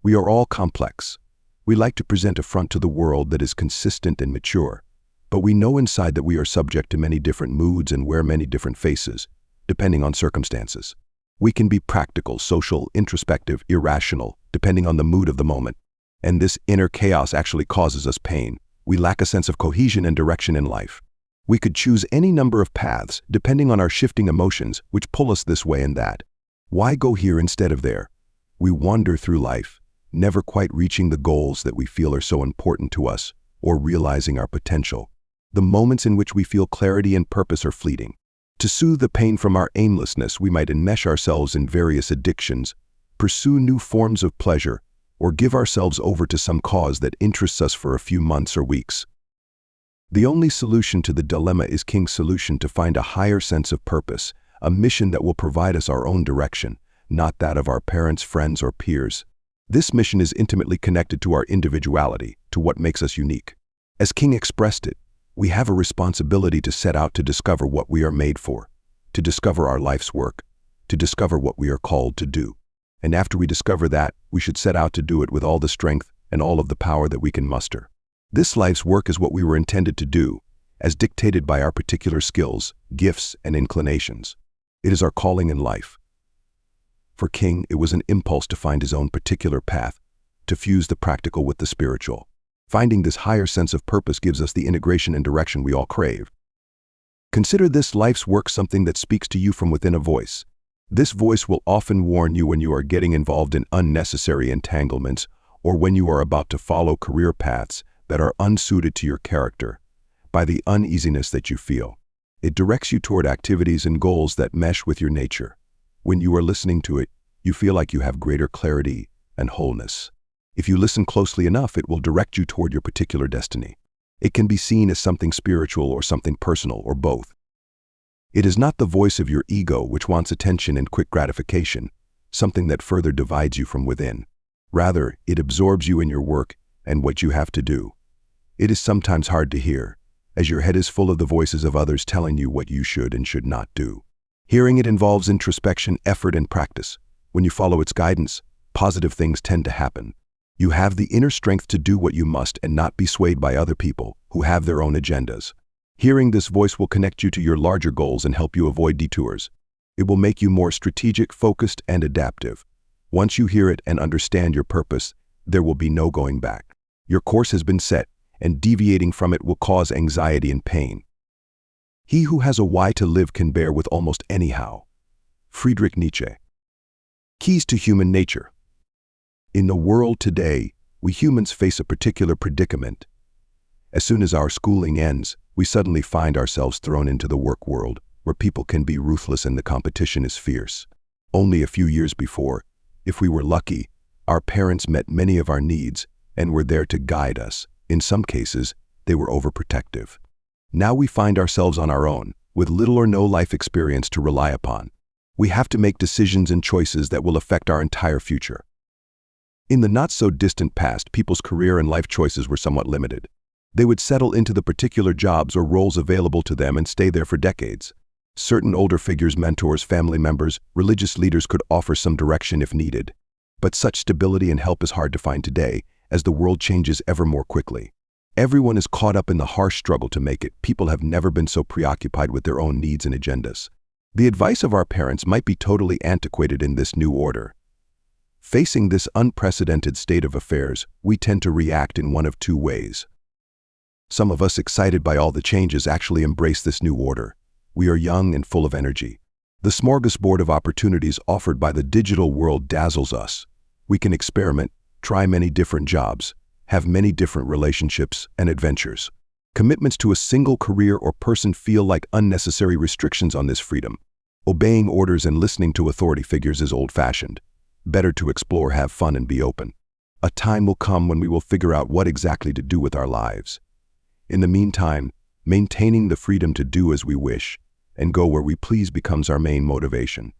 We are all complex. We like to present a front to the world that is consistent and mature, but we know inside that we are subject to many different moods and wear many different faces, depending on circumstances. We can be practical, social, introspective, irrational, depending on the mood of the moment. And this inner chaos actually causes us pain. We lack a sense of cohesion and direction in life. We could choose any number of paths depending on our shifting emotions which pull us this way and that. Why go here instead of there? We wander through life, never quite reaching the goals that we feel are so important to us or realizing our potential. The moments in which we feel clarity and purpose are fleeting. To soothe the pain from our aimlessness, we might enmesh ourselves in various addictions, pursue new forms of pleasure, or give ourselves over to some cause that interests us for a few months or weeks. The only solution to the dilemma is King's solution to find a higher sense of purpose, a mission that will provide us our own direction, not that of our parents, friends, or peers. This mission is intimately connected to our individuality, to what makes us unique. As King expressed it, we have a responsibility to set out to discover what we are made for, to discover our life's work, to discover what we are called to do. And after we discover that, we should set out to do it with all the strength and all of the power that we can muster. This life's work is what we were intended to do, as dictated by our particular skills, gifts, and inclinations. It is our calling in life. For King, it was an impulse to find his own particular path, to fuse the practical with the spiritual. Finding this higher sense of purpose gives us the integration and direction we all crave. Consider this life's work something that speaks to you from within a voice. This voice will often warn you when you are getting involved in unnecessary entanglements or when you are about to follow career paths that are unsuited to your character, by the uneasiness that you feel. It directs you toward activities and goals that mesh with your nature. When you are listening to it, you feel like you have greater clarity and wholeness. If you listen closely enough, it will direct you toward your particular destiny. It can be seen as something spiritual or something personal or both. It is not the voice of your ego which wants attention and quick gratification, something that further divides you from within. Rather, it absorbs you in your work and what you have to do. It is sometimes hard to hear, as your head is full of the voices of others telling you what you should and should not do. Hearing it involves introspection, effort, and practice. When you follow its guidance, positive things tend to happen. You have the inner strength to do what you must and not be swayed by other people who have their own agendas. Hearing this voice will connect you to your larger goals and help you avoid detours. It will make you more strategic, focused, and adaptive. Once you hear it and understand your purpose, there will be no going back. Your course has been set, and deviating from it will cause anxiety and pain. He who has a why to live can bear with almost anyhow. Friedrich Nietzsche. Keys to human nature. In the world today, we humans face a particular predicament. As soon as our schooling ends, we suddenly find ourselves thrown into the work world, where people can be ruthless and the competition is fierce. Only a few years before, if we were lucky, our parents met many of our needs and were there to guide us. In some cases, they were overprotective. Now we find ourselves on our own, with little or no life experience to rely upon. We have to make decisions and choices that will affect our entire future. In the not-so-distant past, people's career and life choices were somewhat limited. They would settle into the particular jobs or roles available to them and stay there for decades. Certain older figures, mentors, family members, religious leaders could offer some direction if needed. But such stability and help is hard to find today, as the world changes ever more quickly. Everyone is caught up in the harsh struggle to make it. People have never been so preoccupied with their own needs and agendas. The advice of our parents might be totally antiquated in this new order. Facing this unprecedented state of affairs, we tend to react in one of two ways. Some of us, excited by all the changes, actually embrace this new order. We are young and full of energy. The smorgasbord of opportunities offered by the digital world dazzles us. We can experiment, try many different jobs, have many different relationships and adventures. Commitments to a single career or person feel like unnecessary restrictions on this freedom. Obeying orders and listening to authority figures is old-fashioned. Better to explore, have fun, and be open. A time will come when we will figure out what exactly to do with our lives. In the meantime, maintaining the freedom to do as we wish and go where we please becomes our main motivation.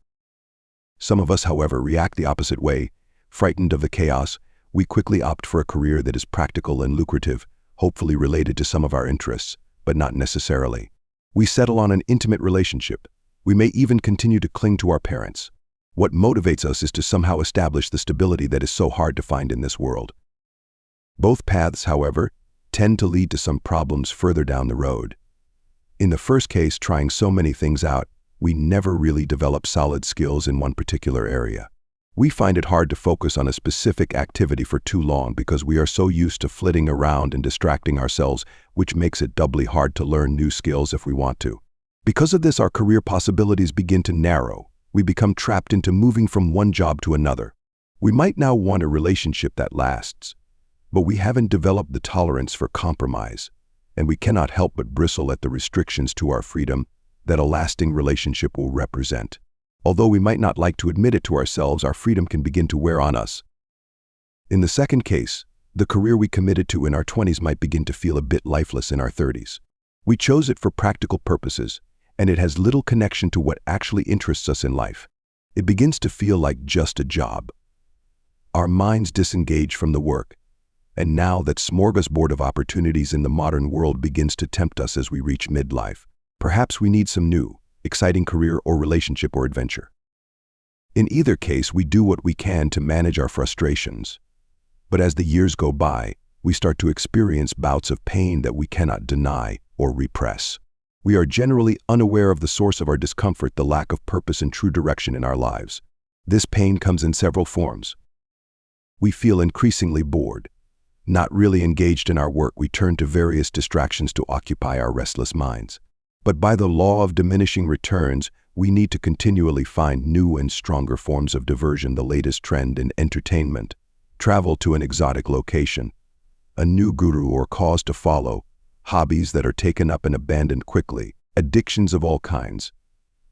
Some of us, however, react the opposite way. Frightened of the chaos, we quickly opt for a career that is practical and lucrative, hopefully related to some of our interests, but not necessarily. We settle on an intimate relationship. We may even continue to cling to our parents. What motivates us is to somehow establish the stability that is so hard to find in this world. Both paths, however, tend to lead to some problems further down the road. In the first case, trying so many things out, we never really develop solid skills in one particular area. We find it hard to focus on a specific activity for too long because we are so used to flitting around and distracting ourselves, which makes it doubly hard to learn new skills if we want to. Because of this, our career possibilities begin to narrow. We become trapped into moving from one job to another. We might now want a relationship that lasts, but we haven't developed the tolerance for compromise, and we cannot help but bristle at the restrictions to our freedom that a lasting relationship will represent. Although we might not like to admit it to ourselves, our freedom can begin to wear on us. In the second case, the career we committed to in our 20s might begin to feel a bit lifeless in our 30s. We chose it for practical purposes, and it has little connection to what actually interests us in life. It begins to feel like just a job. Our minds disengage from the work, and now that smorgasbord of opportunities in the modern world begins to tempt us as we reach midlife, perhaps we need some new, exciting career or relationship or adventure. In either case, we do what we can to manage our frustrations. But as the years go by, we start to experience bouts of pain that we cannot deny or repress. We are generally unaware of the source of our discomfort, the lack of purpose and true direction in our lives. This pain comes in several forms. We feel increasingly bored. Not really engaged in our work, we turn to various distractions to occupy our restless minds. But by the law of diminishing returns, we need to continually find new and stronger forms of diversion, the latest trend in entertainment, travel to an exotic location, a new guru or cause to follow, hobbies that are taken up and abandoned quickly, addictions of all kinds.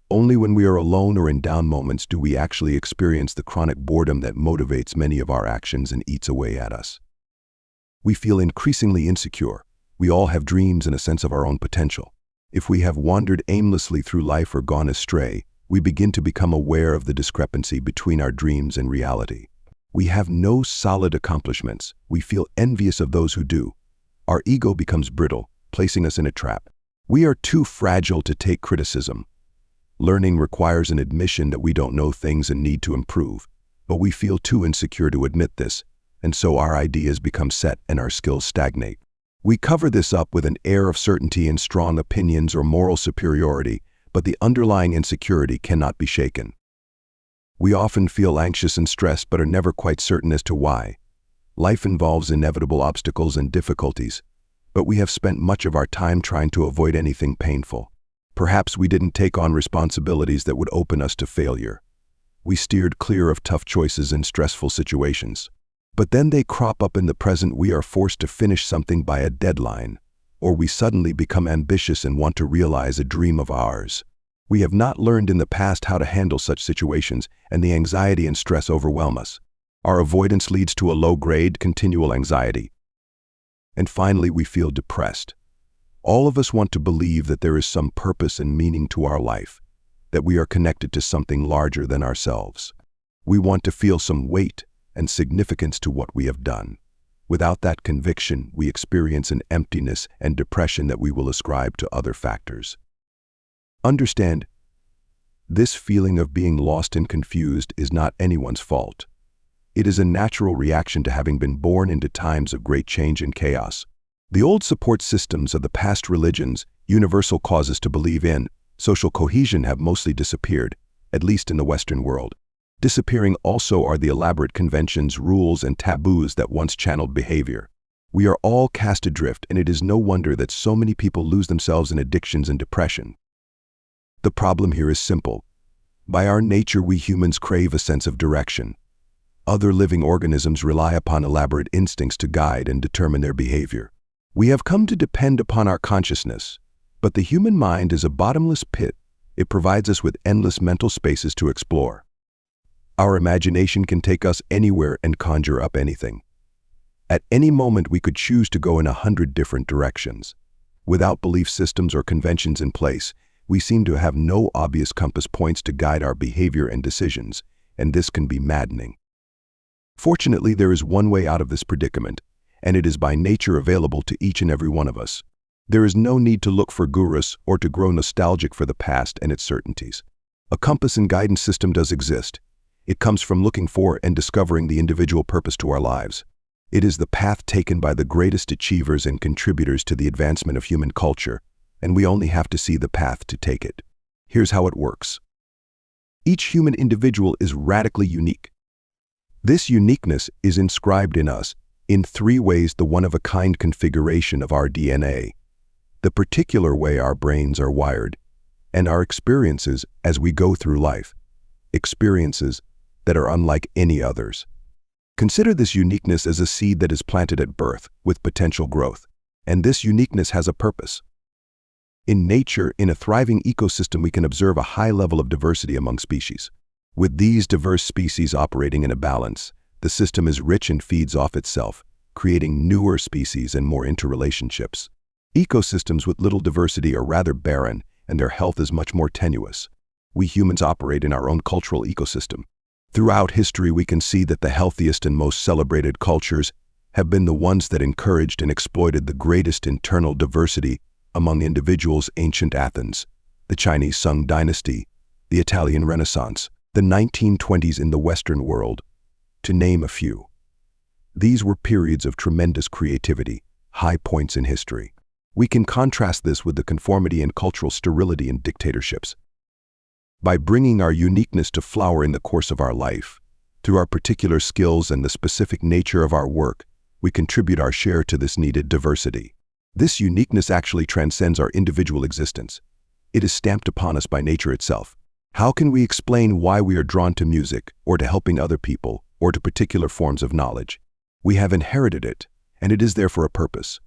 Only when we are alone or in down moments do we actually experience the chronic boredom that motivates many of our actions and eats away at us. We feel increasingly insecure. We all have dreams and a sense of our own potential. If we have wandered aimlessly through life or gone astray, we begin to become aware of the discrepancy between our dreams and reality. We have no solid accomplishments. We feel envious of those who do. Our ego becomes brittle, placing us in a trap. We are too fragile to take criticism. Learning requires an admission that we don't know things and need to improve, but we feel too insecure to admit this, and so our ideas become set and our skills stagnate. We cover this up with an air of certainty and strong opinions or moral superiority, but the underlying insecurity cannot be shaken. We often feel anxious and stressed but are never quite certain as to why. Life involves inevitable obstacles and difficulties, but we have spent much of our time trying to avoid anything painful. Perhaps we didn't take on responsibilities that would open us to failure. We steered clear of tough choices in stressful situations. But then they crop up in the present. We are forced to finish something by a deadline, or we suddenly become ambitious and want to realize a dream of ours. We have not learned in the past how to handle such situations, and the anxiety and stress overwhelm us. Our avoidance leads to a low-grade, continual anxiety. And finally, we feel depressed. All of us want to believe that there is some purpose and meaning to our life, that we are connected to something larger than ourselves. We want to feel some weight and significance to what we have done. Without that conviction, we experience an emptiness and depression that we will ascribe to other factors. Understand, this feeling of being lost and confused is not anyone's fault. It is a natural reaction to having been born into times of great change and chaos. The old support systems of the past religions, universal causes to believe in, social cohesion have mostly disappeared, at least in the Western world. Disappearing also are the elaborate conventions, rules, and taboos that once channeled behavior. We are all cast adrift, and it is no wonder that so many people lose themselves in addictions and depression. The problem here is simple. By our nature, we humans crave a sense of direction. Other living organisms rely upon elaborate instincts to guide and determine their behavior. We have come to depend upon our consciousness, but the human mind is a bottomless pit. It provides us with endless mental spaces to explore. Our imagination can take us anywhere and conjure up anything. At any moment, we could choose to go in 100 different directions. Without belief systems or conventions in place, we seem to have no obvious compass points to guide our behavior and decisions, and this can be maddening. Fortunately, there is one way out of this predicament, and it is by nature available to each and every one of us. There is no need to look for gurus or to grow nostalgic for the past and its certainties. A compass and guidance system does exist. It comes from looking for and discovering the individual purpose to our lives. It is the path taken by the greatest achievers and contributors to the advancement of human culture, and we only have to see the path to take it. Here's how it works. Each human individual is radically unique. This uniqueness is inscribed in us in three ways: the one-of-a-kind configuration of our DNA, the particular way our brains are wired, and our experiences as we go through life, experiences that are unlike any others. Consider this uniqueness as a seed that is planted at birth with potential growth, and this uniqueness has a purpose. In nature, in a thriving ecosystem, we can observe a high level of diversity among species. With these diverse species operating in a balance, the system is rich and feeds off itself, creating newer species and more interrelationships. Ecosystems with little diversity are rather barren, and their health is much more tenuous. We humans operate in our own cultural ecosystem. Throughout history, we can see that the healthiest and most celebrated cultures have been the ones that encouraged and exploited the greatest internal diversity among individuals: ancient Athens, the Chinese Sung dynasty, the Italian Renaissance, the 1920s in the Western world, to name a few. These were periods of tremendous creativity, high points in history. We can contrast this with the conformity and cultural sterility in dictatorships. By bringing our uniqueness to flower in the course of our life, through our particular skills and the specific nature of our work, we contribute our share to this needed diversity. This uniqueness actually transcends our individual existence. It is stamped upon us by nature itself. How can we explain why we are drawn to music, or to helping other people, or to particular forms of knowledge? We have inherited it, and it is there for a purpose.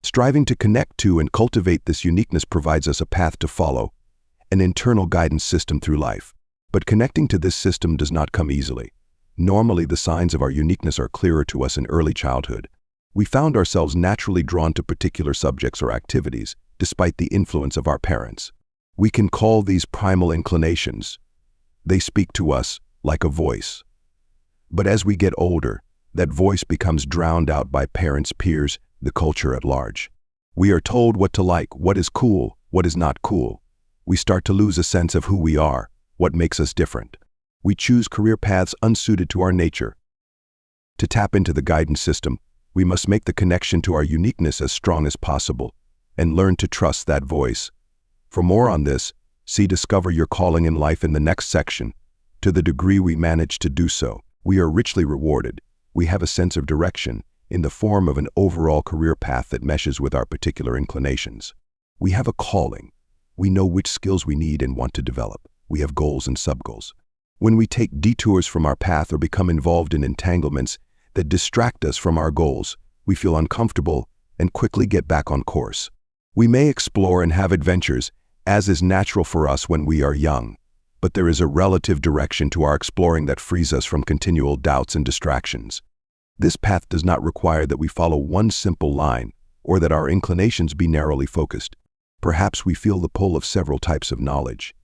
Striving to connect to and cultivate this uniqueness provides us a path to follow, an internal guidance system through life. But connecting to this system does not come easily. Normally, the signs of our uniqueness are clearer to us in early childhood. We found ourselves naturally drawn to particular subjects or activities, despite the influence of our parents. We can call these primal inclinations. They speak to us like a voice. But as we get older, that voice becomes drowned out by parents, peers, the culture at large. We are told what to like, what is cool, what is not cool. We start to lose a sense of who we are, what makes us different. We choose career paths unsuited to our nature. To tap into the guidance system, we must make the connection to our uniqueness as strong as possible and learn to trust that voice. For more on this, see Discover Your Calling in Life in the next section. To the degree we manage to do so, we are richly rewarded. We have a sense of direction in the form of an overall career path that meshes with our particular inclinations. We have a calling. We know which skills we need and want to develop. We have goals and sub-goals. When we take detours from our path or become involved in entanglements that distract us from our goals, we feel uncomfortable and quickly get back on course. We may explore and have adventures, as is natural for us when we are young, but there is a relative direction to our exploring that frees us from continual doubts and distractions. This path does not require that we follow one simple line or that our inclinations be narrowly focused. Perhaps we feel the pull of several types of knowledge.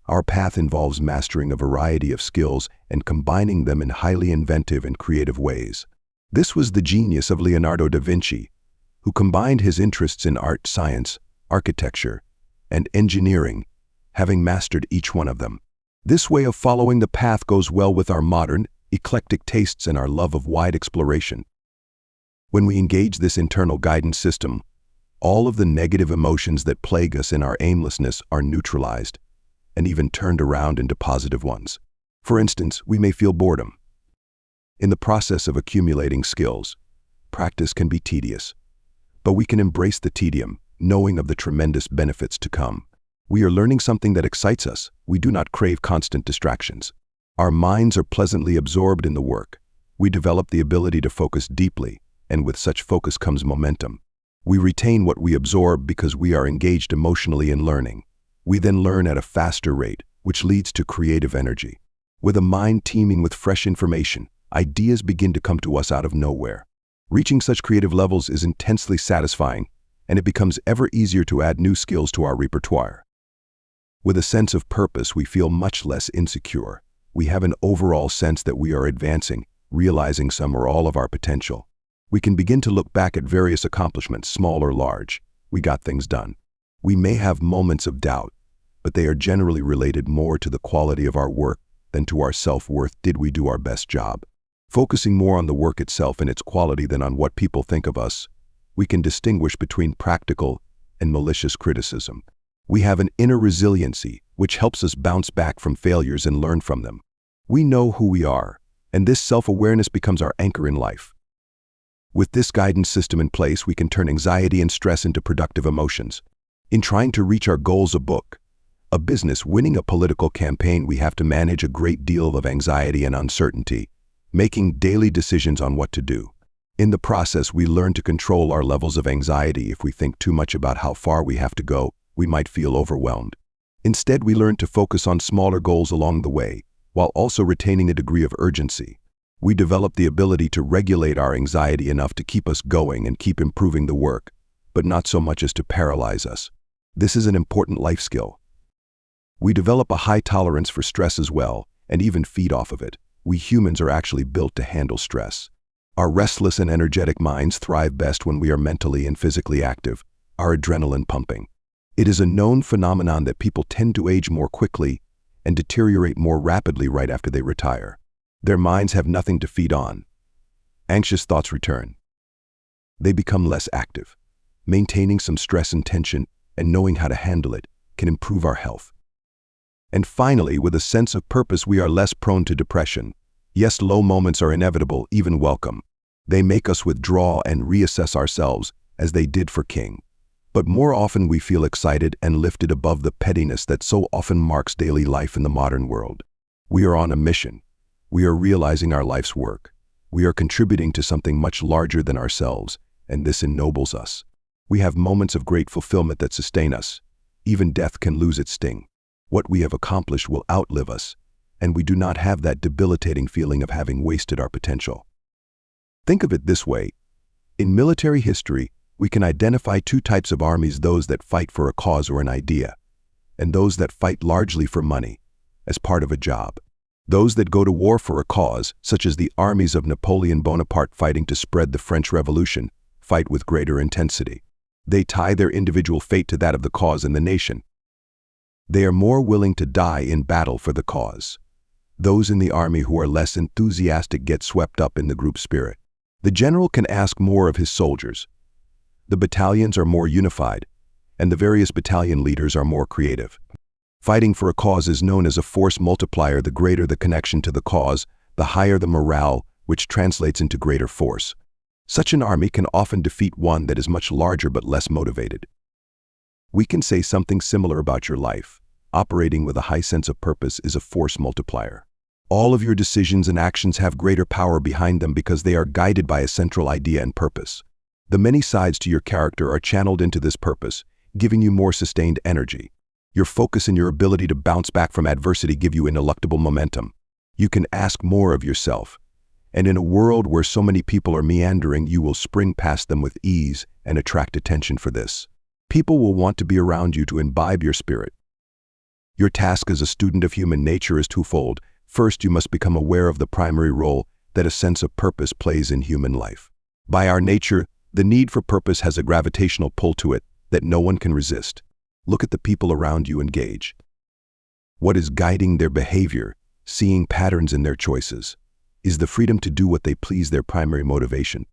Our path involves mastering a variety of skills and combining them in highly inventive and creative ways. This was the genius of Leonardo da Vinci, who combined his interests in art, science, architecture, and engineering, having mastered each one of them. This way of following the path goes well with our modern, eclectic tastes and our love of wide exploration. When we engage this internal guidance system, all of the negative emotions that plague us in our aimlessness are neutralized and even turned around into positive ones. For instance, we may feel boredom. In the process of accumulating skills, practice can be tedious, but we can embrace the tedium, knowing of the tremendous benefits to come. We are learning something that excites us. We do not crave constant distractions. Our minds are pleasantly absorbed in the work. We develop the ability to focus deeply, and with such focus comes momentum. We retain what we absorb because we are engaged emotionally in learning. We then learn at a faster rate, which leads to creative energy. With a mind teeming with fresh information, ideas begin to come to us out of nowhere. Reaching such creative levels is intensely satisfying, and it becomes ever easier to add new skills to our repertoire. With a sense of purpose, we feel much less insecure. We have an overall sense that we are advancing, realizing some or all of our potential. We can begin to look back at various accomplishments, small or large. We got things done. We may have moments of doubt, but they are generally related more to the quality of our work than to our self-worth. Did we do our best job? Focusing more on the work itself and its quality than on what people think of us, we can distinguish between practical and malicious criticism. We have an inner resiliency, which helps us bounce back from failures and learn from them. We know who we are, And this self-awareness becomes our anchor in life. With this guidance system in place, we can turn anxiety and stress into productive emotions. In trying to reach our goals, a business, winning a political campaign, we have to manage a great deal of anxiety and uncertainty, making daily decisions on what to do. In the process, we learn to control our levels of anxiety. If we think too much about how far we have to go, we might feel overwhelmed. Instead, we learn to focus on smaller goals along the way, while also retaining a degree of urgency. We develop the ability to regulate our anxiety enough to keep us going and keep improving the work, but not so much as to paralyze us. This is an important life skill. We develop a high tolerance for stress as well, and even feed off of it. We humans are actually built to handle stress. Our restless and energetic minds thrive best when we are mentally and physically active, our adrenaline pumping. It is a known phenomenon that people tend to age more quickly and deteriorate more rapidly right after they retire. Their minds have nothing to feed on. Anxious thoughts return. They become less active. Maintaining some stress and tension and knowing how to handle it can improve our health. And finally, with a sense of purpose, we are less prone to depression. Yes, low moments are inevitable, even welcome. They make us withdraw and reassess ourselves, as they did for King. But more often we feel excited and lifted above the pettiness that so often marks daily life in the modern world. We are on a mission. We are realizing our life's work. We are contributing to something much larger than ourselves, and this ennobles us. We have moments of great fulfillment that sustain us. Even death can lose its sting. What we have accomplished will outlive us, and we do not have that debilitating feeling of having wasted our potential. Think of it this way. In military history, we can identify two types of armies: those that fight for a cause or an idea, and those that fight largely for money, as part of a job. Those that go to war for a cause, such as the armies of Napoleon Bonaparte fighting to spread the French Revolution, fight with greater intensity. They tie their individual fate to that of the cause and the nation. They are more willing to die in battle for the cause. Those in the army who are less enthusiastic get swept up in the group spirit. The general can ask more of his soldiers. The battalions are more unified, and the various battalion leaders are more creative. Fighting for a cause is known as a force multiplier. The greater the connection to the cause, the higher the morale, which translates into greater force. Such an army can often defeat one that is much larger but less motivated. We can say something similar about your life. Operating with a high sense of purpose is a force multiplier. All of your decisions and actions have greater power behind them because they are guided by a central idea and purpose. The many sides to your character are channeled into this purpose, giving you more sustained energy. Your focus and your ability to bounce back from adversity give you ineluctable momentum. You can ask more of yourself. And in a world where so many people are meandering, you will spring past them with ease and attract attention for this. People will want to be around you to imbibe your spirit. Your task as a student of human nature is twofold. First, you must become aware of the primary role that a sense of purpose plays in human life. By our nature, the need for purpose has a gravitational pull to it that no one can resist. Look at the people around you and gauge. What is guiding their behavior, seeing patterns in their choices? Is the freedom to do what they please their primary motivation?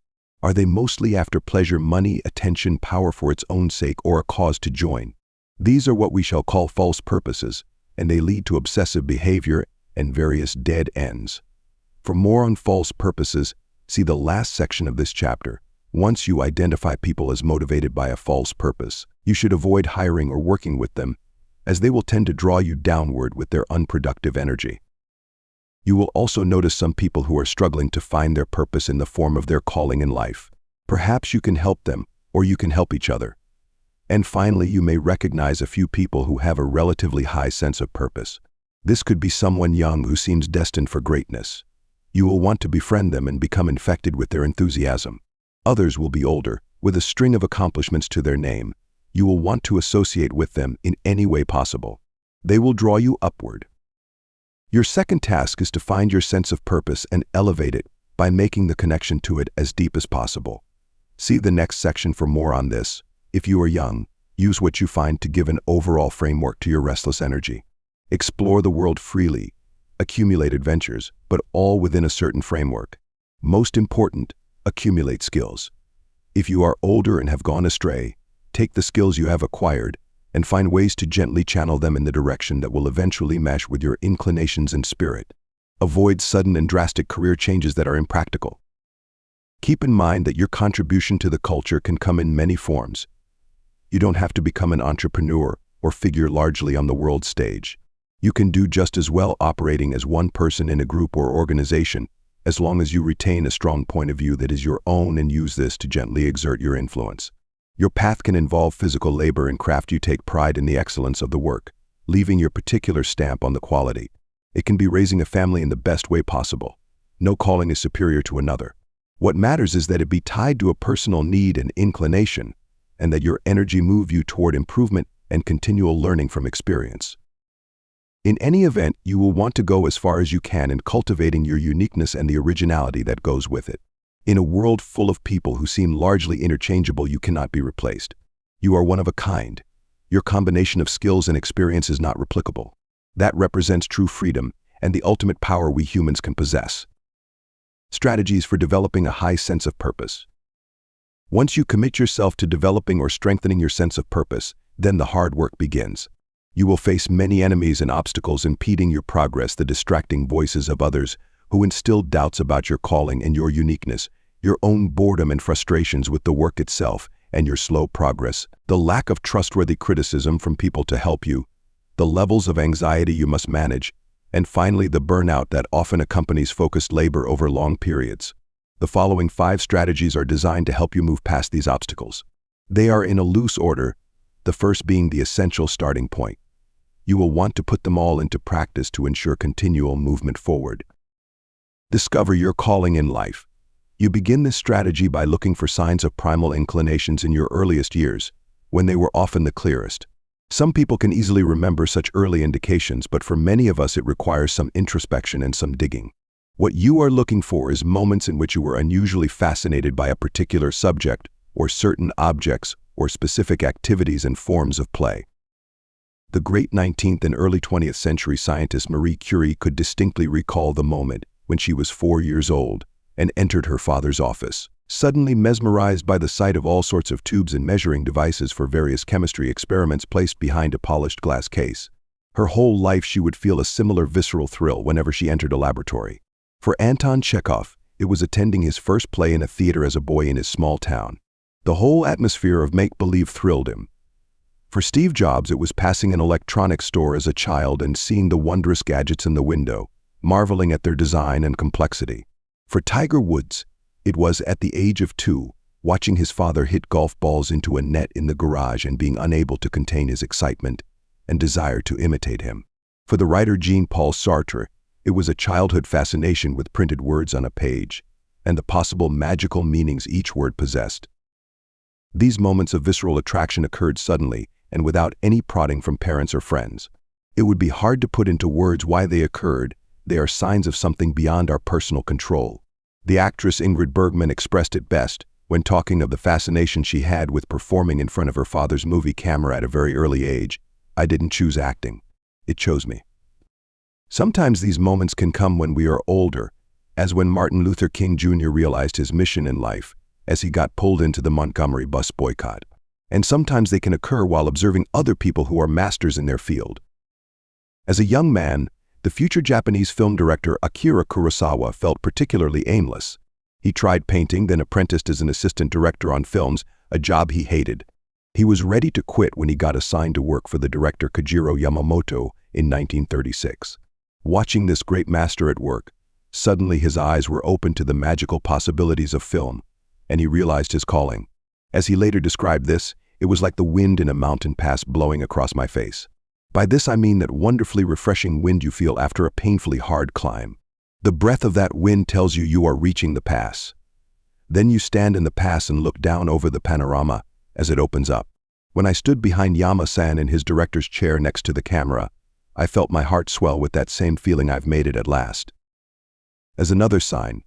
Are they mostly after pleasure, money, attention, power for its own sake, or a cause to join? These are what we shall call false purposes, and they lead to obsessive behavior and various dead ends. For more on false purposes, see the last section of this chapter. Once you identify people as motivated by a false purpose, you should avoid hiring or working with them, as they will tend to draw you downward with their unproductive energy. You will also notice some people who are struggling to find their purpose in the form of their calling in life. Perhaps you can help them, or you can help each other. And finally, you may recognize a few people who have a relatively high sense of purpose. This could be someone young who seems destined for greatness. You will want to befriend them and become infected with their enthusiasm. Others will be older, with a string of accomplishments to their name. You will want to associate with them in any way possible. They will draw you upward. Your second task is to find your sense of purpose and elevate it by making the connection to it as deep as possible. See the next section for more on this. If you are young, use what you find to give an overall framework to your restless energy. Explore the world freely, accumulate adventures, but all within a certain framework. Most important, accumulate skills. If you are older and have gone astray, take the skills you have acquired and find ways to gently channel them in the direction that will eventually mesh with your inclinations and spirit. Avoid sudden and drastic career changes that are impractical. Keep in mind that your contribution to the culture can come in many forms. You don't have to become an entrepreneur or figure largely on the world stage. You can do just as well operating as one person in a group or organization, as long as you retain a strong point of view that is your own and use this to gently exert your influence. Your path can involve physical labor and craft. You take pride in the excellence of the work, leaving your particular stamp on the quality. It can be raising a family in the best way possible. No calling is superior to another. What matters is that it be tied to a personal need and inclination, and that your energy move you toward improvement and continual learning from experience. In any event, you will want to go as far as you can in cultivating your uniqueness and the originality that goes with it. In a world full of people who seem largely interchangeable, you cannot be replaced. You are one of a kind. Your combination of skills and experience is not replicable. That represents true freedom and the ultimate power we humans can possess. Strategies for developing a high sense of purpose. Once you commit yourself to developing or strengthening your sense of purpose, then the hard work begins. You will face many enemies and obstacles impeding your progress, the distracting voices of others who instill doubts about your calling and your uniqueness, your own boredom and frustrations with the work itself and your slow progress, the lack of trustworthy criticism from people to help you, the levels of anxiety you must manage, and finally the burnout that often accompanies focused labor over long periods. The following 5 strategies are designed to help you move past these obstacles. They are in a loose order, the first being the essential starting point. You will want to put them all into practice to ensure continual movement forward. Discover your calling in life. You begin this strategy by looking for signs of primal inclinations in your earliest years, when they were often the clearest. Some people can easily remember such early indications, but for many of us it requires some introspection and some digging. What you are looking for is moments in which you were unusually fascinated by a particular subject, or certain objects, or specific activities and forms of play. The great 19th and early 20th century scientist Marie Curie could distinctly recall the moment when she was 4 years old and entered her father's office, suddenly mesmerized by the sight of all sorts of tubes and measuring devices for various chemistry experiments placed behind a polished glass case. Her whole life she would feel a similar visceral thrill whenever she entered a laboratory. For Anton Chekhov, it was attending his first play in a theater as a boy in his small town. The whole atmosphere of make-believe thrilled him. For Steve Jobs, it was passing an electronics store as a child and seeing the wondrous gadgets in the window, marveling at their design and complexity. For Tiger Woods, it was at the age of 2, watching his father hit golf balls into a net in the garage and being unable to contain his excitement and desire to imitate him. For the writer Jean-Paul Sartre, it was a childhood fascination with printed words on a page and the possible magical meanings each word possessed. These moments of visceral attraction occurred suddenly and without any prodding from parents or friends. It would be hard to put into words why they occurred. They are signs of something beyond our personal control. The actress Ingrid Bergman expressed it best when talking of the fascination she had with performing in front of her father's movie camera at a very early age. "I didn't choose acting. It chose me." Sometimes these moments can come when we are older, as when Martin Luther King Jr. realized his mission in life as he got pulled into the Montgomery bus boycott. And sometimes they can occur while observing other people who are masters in their field. As a young man, the future Japanese film director Akira Kurosawa felt particularly aimless. He tried painting, then apprenticed as an assistant director on films, a job he hated. He was ready to quit when he got assigned to work for the director Kojiro Yamamoto in 1936. Watching this great master at work, suddenly his eyes were opened to the magical possibilities of film, and he realized his calling. As he later described this, it was like the wind in a mountain pass blowing across my face. By this I mean that wonderfully refreshing wind you feel after a painfully hard climb. The breath of that wind tells you you are reaching the pass. Then you stand in the pass and look down over the panorama as it opens up. When I stood behind Yama-san in his director's chair next to the camera, I felt my heart swell with that same feeling, I've made it at last. As another sign,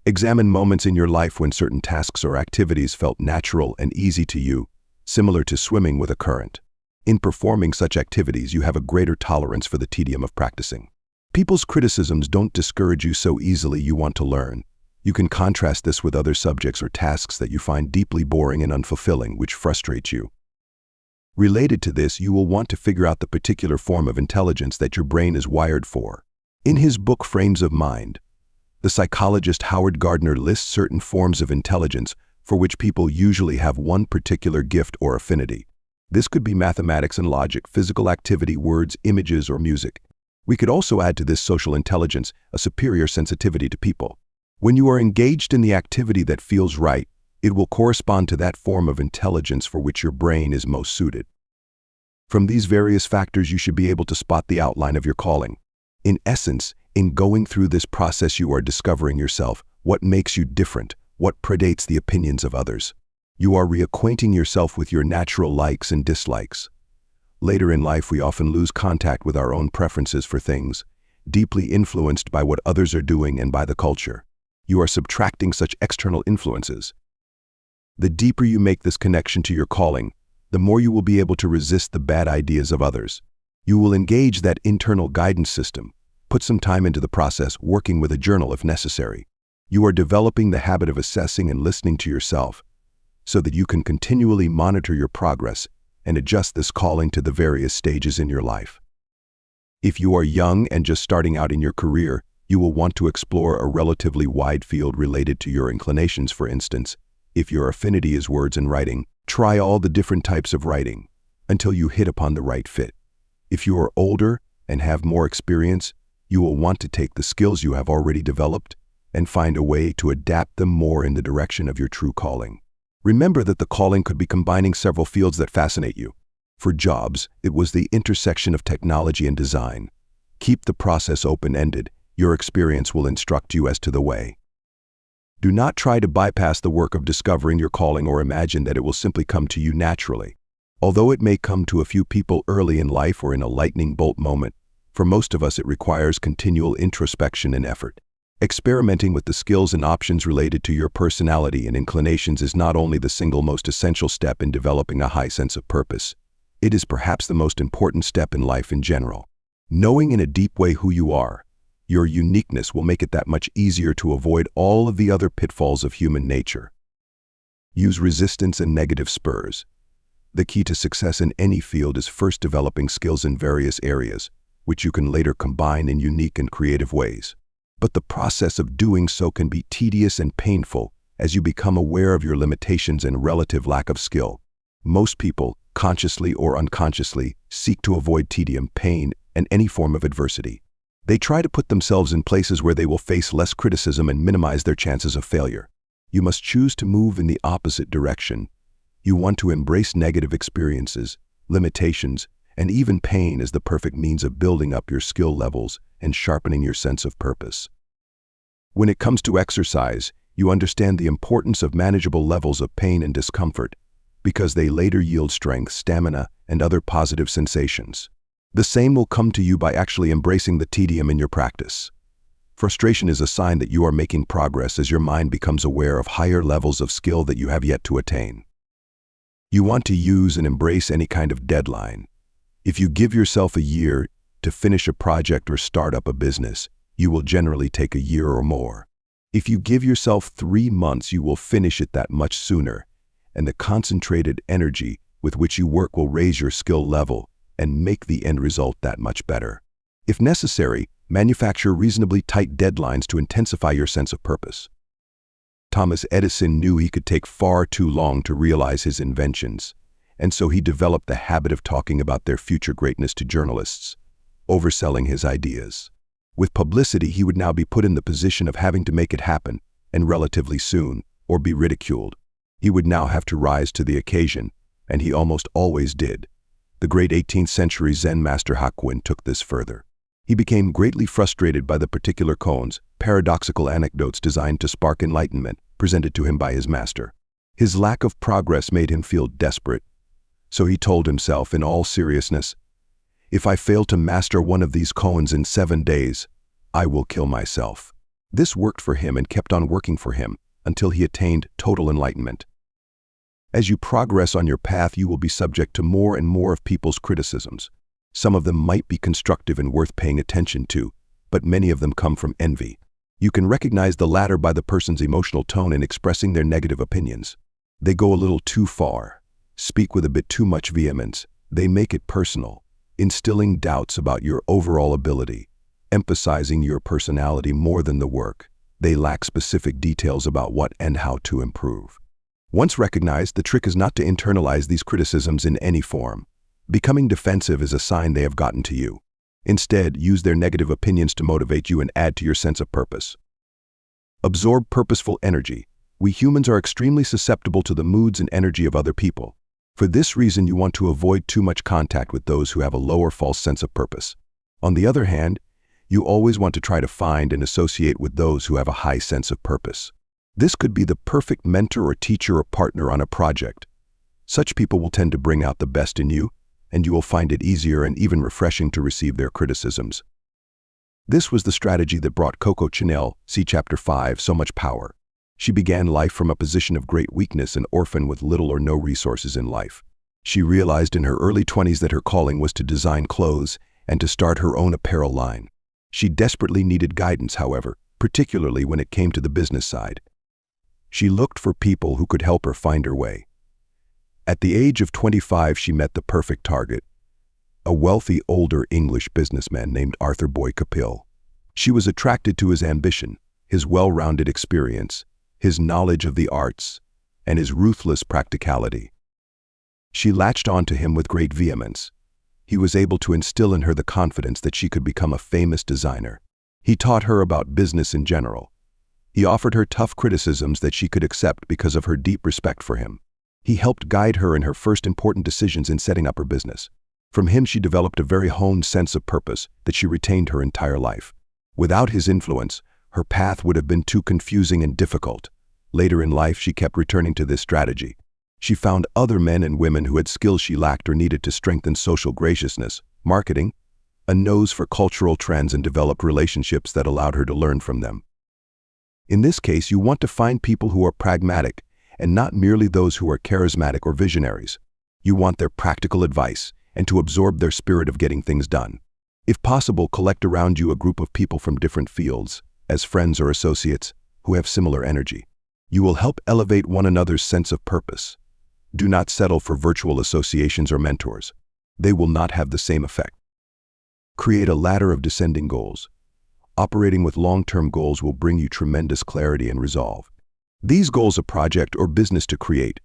examine moments in your life when certain tasks or activities felt natural and easy to you, similar to swimming with a current. In performing such activities, you have a greater tolerance for the tedium of practicing. People's criticisms don't discourage you so easily. You want to learn. You can contrast this with other subjects or tasks that you find deeply boring and unfulfilling, which frustrate you. Related to this, you will want to figure out the particular form of intelligence that your brain is wired for. In his book Frames of Mind, the psychologist Howard Gardner lists certain forms of intelligence for which people usually have one particular gift or affinity. This could be mathematics and logic, physical activity, words, images, or music. We could also add to this social intelligence a superior sensitivity to people. When you are engaged in the activity that feels right, it will correspond to that form of intelligence for which your brain is most suited. From these various factors, you should be able to spot the outline of your calling. In essence, in going through this process, you are discovering yourself, what makes you different, what predates the opinions of others. You are reacquainting yourself with your natural likes and dislikes. Later in life, we often lose contact with our own preferences for things, deeply influenced by what others are doing and by the culture. You are subtracting such external influences. The deeper you make this connection to your calling, the more you will be able to resist the bad ideas of others. You will engage that internal guidance system, put some time into the process, working with a journal if necessary. You are developing the habit of assessing and listening to yourself so that you can continually monitor your progress and adjust this calling to the various stages in your life. If you are young and just starting out in your career, you will want to explore a relatively wide field related to your inclinations. For instance, if your affinity is words and writing, try all the different types of writing until you hit upon the right fit. If you are older and have more experience, you will want to take the skills you have already developed and find a way to adapt them more in the direction of your true calling. Remember that the calling could be combining several fields that fascinate you. For jobs, it was the intersection of technology and design. Keep the process open-ended. Your experience will instruct you as to the way. Do not try to bypass the work of discovering your calling or imagine that it will simply come to you naturally. Although it may come to a few people early in life or in a lightning bolt moment, for most of us it requires continual introspection and effort. Experimenting with the skills and options related to your personality and inclinations is not only the single most essential step in developing a high sense of purpose, it is perhaps the most important step in life in general. Knowing in a deep way who you are, your uniqueness will make it that much easier to avoid all of the other pitfalls of human nature. Use resistance and negative spurs. The key to success in any field is first developing skills in various areas, which you can later combine in unique and creative ways. But the process of doing so can be tedious and painful as you become aware of your limitations and relative lack of skill. Most people, consciously or unconsciously, seek to avoid tedium, pain, and any form of adversity. They try to put themselves in places where they will face less criticism and minimize their chances of failure. You must choose to move in the opposite direction. You want to embrace negative experiences, limitations, and even pain as the perfect means of building up your skill levels and sharpening your sense of purpose. When it comes to exercise, you understand the importance of manageable levels of pain and discomfort because they later yield strength, stamina, and other positive sensations. The same will come to you by actually embracing the tedium in your practice. Frustration is a sign that you are making progress as your mind becomes aware of higher levels of skill that you have yet to attain. You want to use and embrace any kind of deadline. If you give yourself a year to finish a project or start up a business, you will generally take a year or more. If you give yourself 3 months, you will finish it that much sooner, and the concentrated energy with which you work will raise your skill level and make the end result that much better. If necessary, manufacture reasonably tight deadlines to intensify your sense of purpose. Thomas Edison knew he could take far too long to realize his inventions, and so he developed the habit of talking about their future greatness to journalists, overselling his ideas. With publicity, he would now be put in the position of having to make it happen, and relatively soon, or be ridiculed. He would now have to rise to the occasion, and he almost always did. The great 18th century Zen master Hakuin took this further. He became greatly frustrated by the particular koans, paradoxical anecdotes designed to spark enlightenment, presented to him by his master. His lack of progress made him feel desperate, so he told himself in all seriousness, "If I fail to master one of these koans in 7 days, I will kill myself." This worked for him and kept on working for him until he attained total enlightenment. As you progress on your path, you will be subject to more and more of people's criticisms. Some of them might be constructive and worth paying attention to, but many of them come from envy. You can recognize the latter by the person's emotional tone in expressing their negative opinions. They go a little too far, speak with a bit too much vehemence. They make it personal, instilling doubts about your overall ability. emphasizing your personality more than the work. They lack specific details about what and how to improve. Once recognized, the trick is not to internalize these criticisms in any form. Becoming defensive is a sign they have gotten to you. Instead, use their negative opinions to motivate you and add to your sense of purpose. Absorb purposeful energy. We humans are extremely susceptible to the moods and energy of other people. For this reason, you want to avoid too much contact with those who have a low or false sense of purpose. On the other hand, you always want to try to find and associate with those who have a high sense of purpose. This could be the perfect mentor or teacher or partner on a project. Such people will tend to bring out the best in you, and you will find it easier and even refreshing to receive their criticisms. This was the strategy that brought Coco Chanel, see Chapter 5, so much power. She began life from a position of great weakness, an orphan with little or no resources in life. She realized in her early 20s that her calling was to design clothes and to start her own apparel line. She desperately needed guidance, however, particularly when it came to the business side. She looked for people who could help her find her way. At the age of 25, she met the perfect target, a wealthy older English businessman named Arthur Boy Capil. She was attracted to his ambition, his well-rounded experience, his knowledge of the arts, and his ruthless practicality. She latched onto him with great vehemence. He was able to instill in her the confidence that she could become a famous designer. He taught her about business in general. He offered her tough criticisms that she could accept because of her deep respect for him. He helped guide her in her first important decisions in setting up her business. From him, she developed a very honed sense of purpose that she retained her entire life. Without his influence, her path would have been too confusing and difficult. Later in life, she kept returning to this strategy. She found other men and women who had skills she lacked or needed to strengthen social graciousness, marketing, a nose for cultural trends, and developed relationships that allowed her to learn from them. In this case, you want to find people who are pragmatic and not merely those who are charismatic or visionaries. You want their practical advice and to absorb their spirit of getting things done. If possible, collect around you a group of people from different fields, as friends or associates, who have similar energy. You will help elevate one another's sense of purpose. Do not settle for virtual associations or mentors. They will not have the same effect. Create a ladder of descending goals. Operating with long-term goals will bring you tremendous clarity and resolve. These goals, a project or business to create,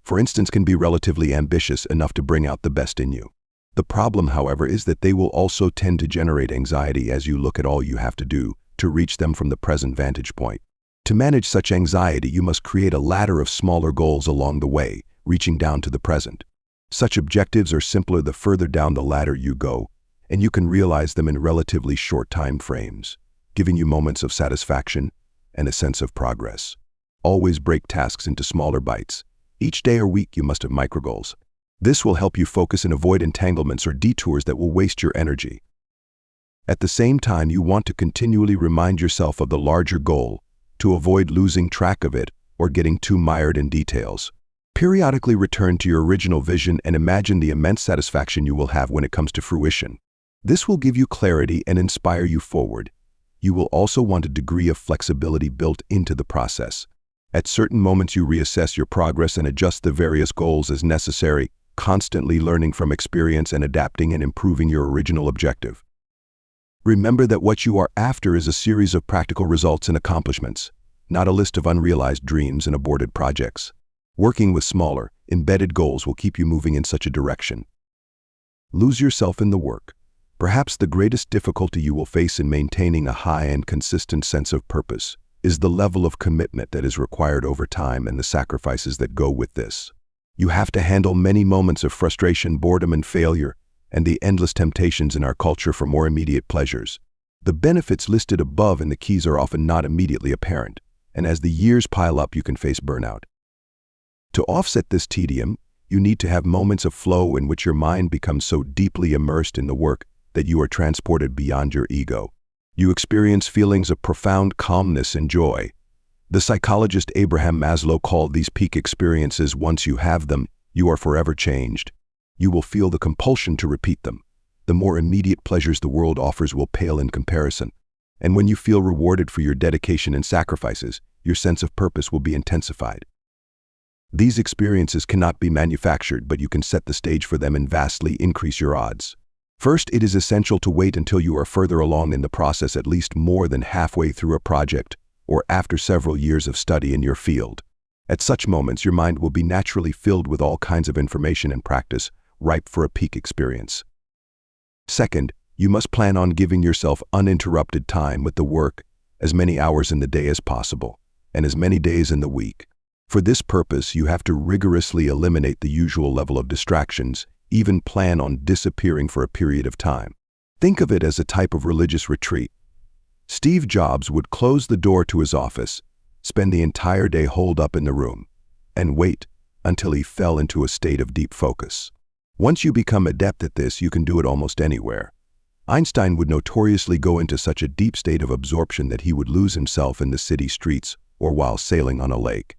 for instance, can be relatively ambitious enough to bring out the best in you. The problem, however, is that they will also tend to generate anxiety as you look at all you have to do to reach them from the present vantage point. To manage such anxiety, you must create a ladder of smaller goals along the way, reaching down to the present. Such objectives are simpler the further down the ladder you go, and you can realize them in relatively short time frames, giving you moments of satisfaction and a sense of progress. Always break tasks into smaller bites. Each day or week, you must have micro-goals. This will help you focus and avoid entanglements or detours that will waste your energy. At the same time, you want to continually remind yourself of the larger goal to avoid losing track of it or getting too mired in details. Periodically return to your original vision and imagine the immense satisfaction you will have when it comes to fruition. This will give you clarity and inspire you forward. You will also want a degree of flexibility built into the process. At certain moments, you reassess your progress and adjust the various goals as necessary, constantly learning from experience and adapting and improving your original objective. Remember that what you are after is a series of practical results and accomplishments, not a list of unrealized dreams and aborted projects. Working with smaller, embedded goals will keep you moving in such a direction. Lose yourself in the work. Perhaps the greatest difficulty you will face in maintaining a high and consistent sense of purpose is the level of commitment that is required over time and the sacrifices that go with this. You have to handle many moments of frustration, boredom, and failure, and the endless temptations in our culture for more immediate pleasures. The benefits listed above and the keys are often not immediately apparent, and as the years pile up, you can face burnout. To offset this tedium, you need to have moments of flow in which your mind becomes so deeply immersed in the work that you are transported beyond your ego. You experience feelings of profound calmness and joy. The psychologist Abraham Maslow called these peak experiences. Once you have them, you are forever changed. You will feel the compulsion to repeat them. The more immediate pleasures the world offers will pale in comparison. And when you feel rewarded for your dedication and sacrifices, your sense of purpose will be intensified. These experiences cannot be manufactured, but you can set the stage for them and vastly increase your odds. First, it is essential to wait until you are further along in the process, at least more than halfway through a project or after several years of study in your field. At such moments, your mind will be naturally filled with all kinds of information and practice, ripe for a peak experience. Second, you must plan on giving yourself uninterrupted time with the work, as many hours in the day as possible, and as many days in the week. For this purpose, you have to rigorously eliminate the usual level of distractions, even plan on disappearing for a period of time. Think of it as a type of religious retreat. Steve Jobs would close the door to his office, spend the entire day holed up in the room, and wait until he fell into a state of deep focus. Once you become adept at this, you can do it almost anywhere. Einstein would notoriously go into such a deep state of absorption that he would lose himself in the city streets or while sailing on a lake.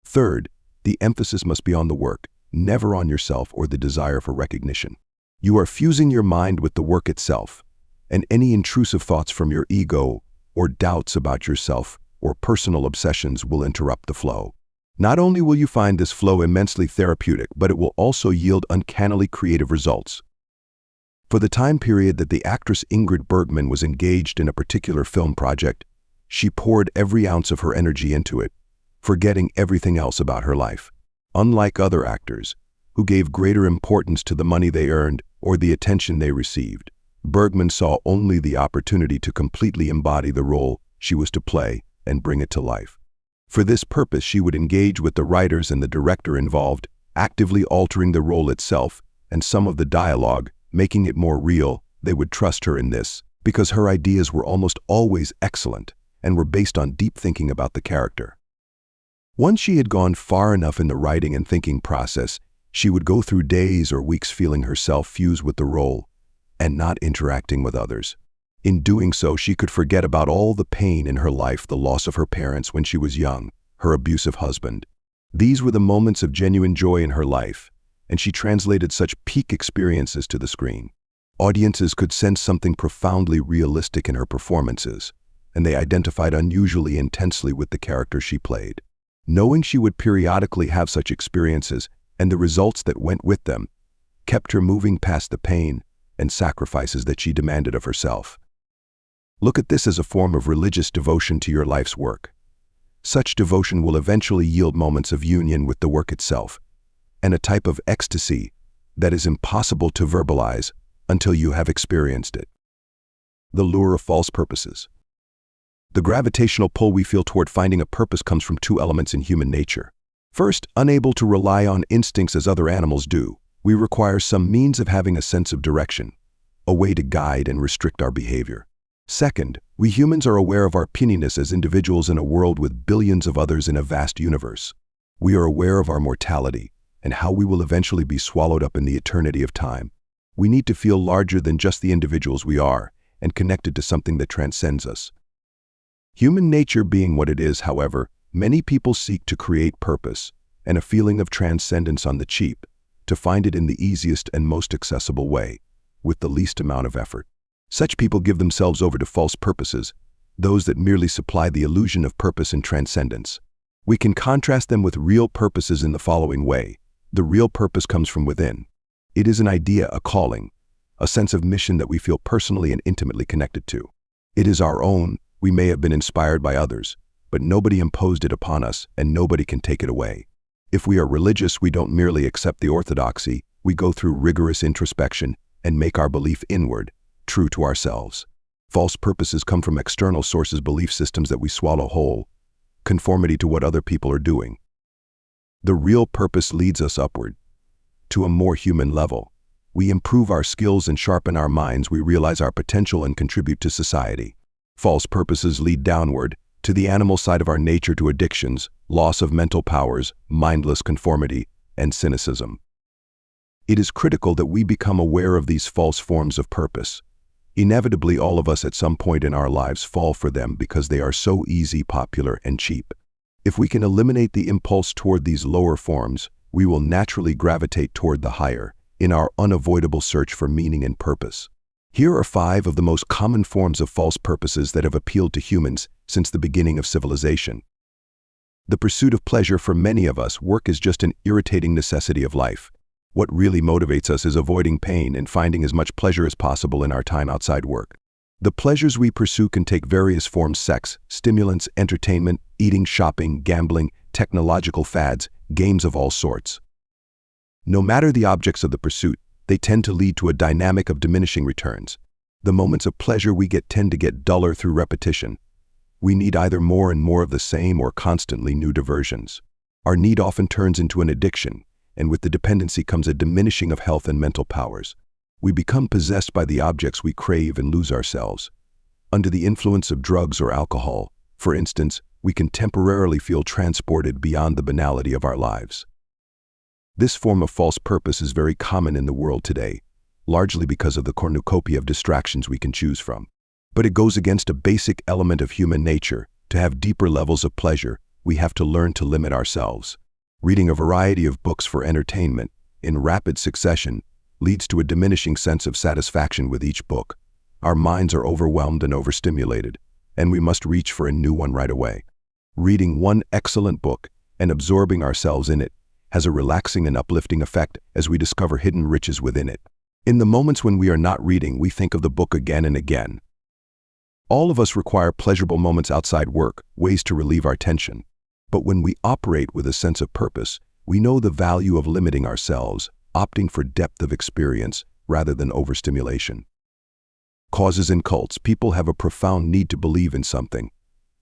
Third, the emphasis must be on the work, never on yourself or the desire for recognition. You are fusing your mind with the work itself, and any intrusive thoughts from your ego or doubts about yourself or personal obsessions will interrupt the flow. Not only will you find this flow immensely therapeutic, but it will also yield uncannily creative results. For the time period that the actress Ingrid Bergman was engaged in a particular film project, she poured every ounce of her energy into it, forgetting everything else about her life. Unlike other actors, who gave greater importance to the money they earned or the attention they received, Bergman saw only the opportunity to completely embody the role she was to play and bring it to life. For this purpose, she would engage with the writers and the director involved, actively altering the role itself and some of the dialogue, making it more real. They would trust her in this, because her ideas were almost always excellent and were based on deep thinking about the character. Once she had gone far enough in the writing and thinking process, she would go through days or weeks feeling herself fuse with the role and not interacting with others. In doing so, she could forget about all the pain in her life, the loss of her parents when she was young, her abusive husband. These were the moments of genuine joy in her life, and she translated such peak experiences to the screen. Audiences could sense something profoundly realistic in her performances, and they identified unusually intensely with the character she played. Knowing she would periodically have such experiences and the results that went with them kept her moving past the pain and sacrifices that she demanded of herself. Look at this as a form of religious devotion to your life's work. Such devotion will eventually yield moments of union with the work itself, and a type of ecstasy that is impossible to verbalize until you have experienced it. The lure of false purposes. The gravitational pull we feel toward finding a purpose comes from two elements in human nature. First, unable to rely on instincts as other animals do, we require some means of having a sense of direction, a way to guide and restrict our behavior. Second, we humans are aware of our puniness as individuals in a world with billions of others in a vast universe. We are aware of our mortality and how we will eventually be swallowed up in the eternity of time. We need to feel larger than just the individuals we are and connected to something that transcends us. Human nature being what it is, however, many people seek to create purpose and a feeling of transcendence on the cheap, to find it in the easiest and most accessible way, with the least amount of effort. Such people give themselves over to false purposes, those that merely supply the illusion of purpose and transcendence. We can contrast them with real purposes in the following way. The real purpose comes from within. It is an idea, a calling, a sense of mission that we feel personally and intimately connected to. It is our own. We may have been inspired by others, but nobody imposed it upon us, and nobody can take it away. If we are religious, we don't merely accept the orthodoxy, we go through rigorous introspection and make our belief inward, true to ourselves. False purposes come from external sources, belief systems that we swallow whole, conformity to what other people are doing. The real purpose leads us upward, to a more human level. We improve our skills and sharpen our minds, we realize our potential and contribute to society. False purposes lead downward, to the animal side of our nature, to addictions, loss of mental powers, mindless conformity, and cynicism. It is critical that we become aware of these false forms of purpose. Inevitably, all of us at some point in our lives fall for them because they are so easy, popular, and cheap. If we can eliminate the impulse toward these lower forms, we will naturally gravitate toward the higher, in our unavoidable search for meaning and purpose. Here are 5 of the most common forms of false purposes that have appealed to humans since the beginning of civilization. The pursuit of pleasure. For many of us, work is just an irritating necessity of life. What really motivates us is avoiding pain and finding as much pleasure as possible in our time outside work. The pleasures we pursue can take various forms: sex, stimulants, entertainment, eating, shopping, gambling, technological fads, games of all sorts. No matter the objects of the pursuit, they tend to lead to a dynamic of diminishing returns. The moments of pleasure we get tend to get duller through repetition. We need either more and more of the same or constantly new diversions. Our need often turns into an addiction, and with the dependency comes a diminishing of health and mental powers. We become possessed by the objects we crave and lose ourselves. Under the influence of drugs or alcohol, for instance, we can temporarily feel transported beyond the banality of our lives. This form of false purpose is very common in the world today, largely because of the cornucopia of distractions we can choose from. But it goes against a basic element of human nature. To have deeper levels of pleasure, we have to learn to limit ourselves. Reading a variety of books for entertainment, in rapid succession, leads to a diminishing sense of satisfaction with each book. Our minds are overwhelmed and overstimulated, and we must reach for a new one right away. Reading one excellent book and absorbing ourselves in it has a relaxing and uplifting effect as we discover hidden riches within it. In the moments when we are not reading, we think of the book again and again. All of us require pleasurable moments outside work, ways to relieve our tension. But when we operate with a sense of purpose, we know the value of limiting ourselves, opting for depth of experience rather than overstimulation. Causes in cults. People have a profound need to believe in something,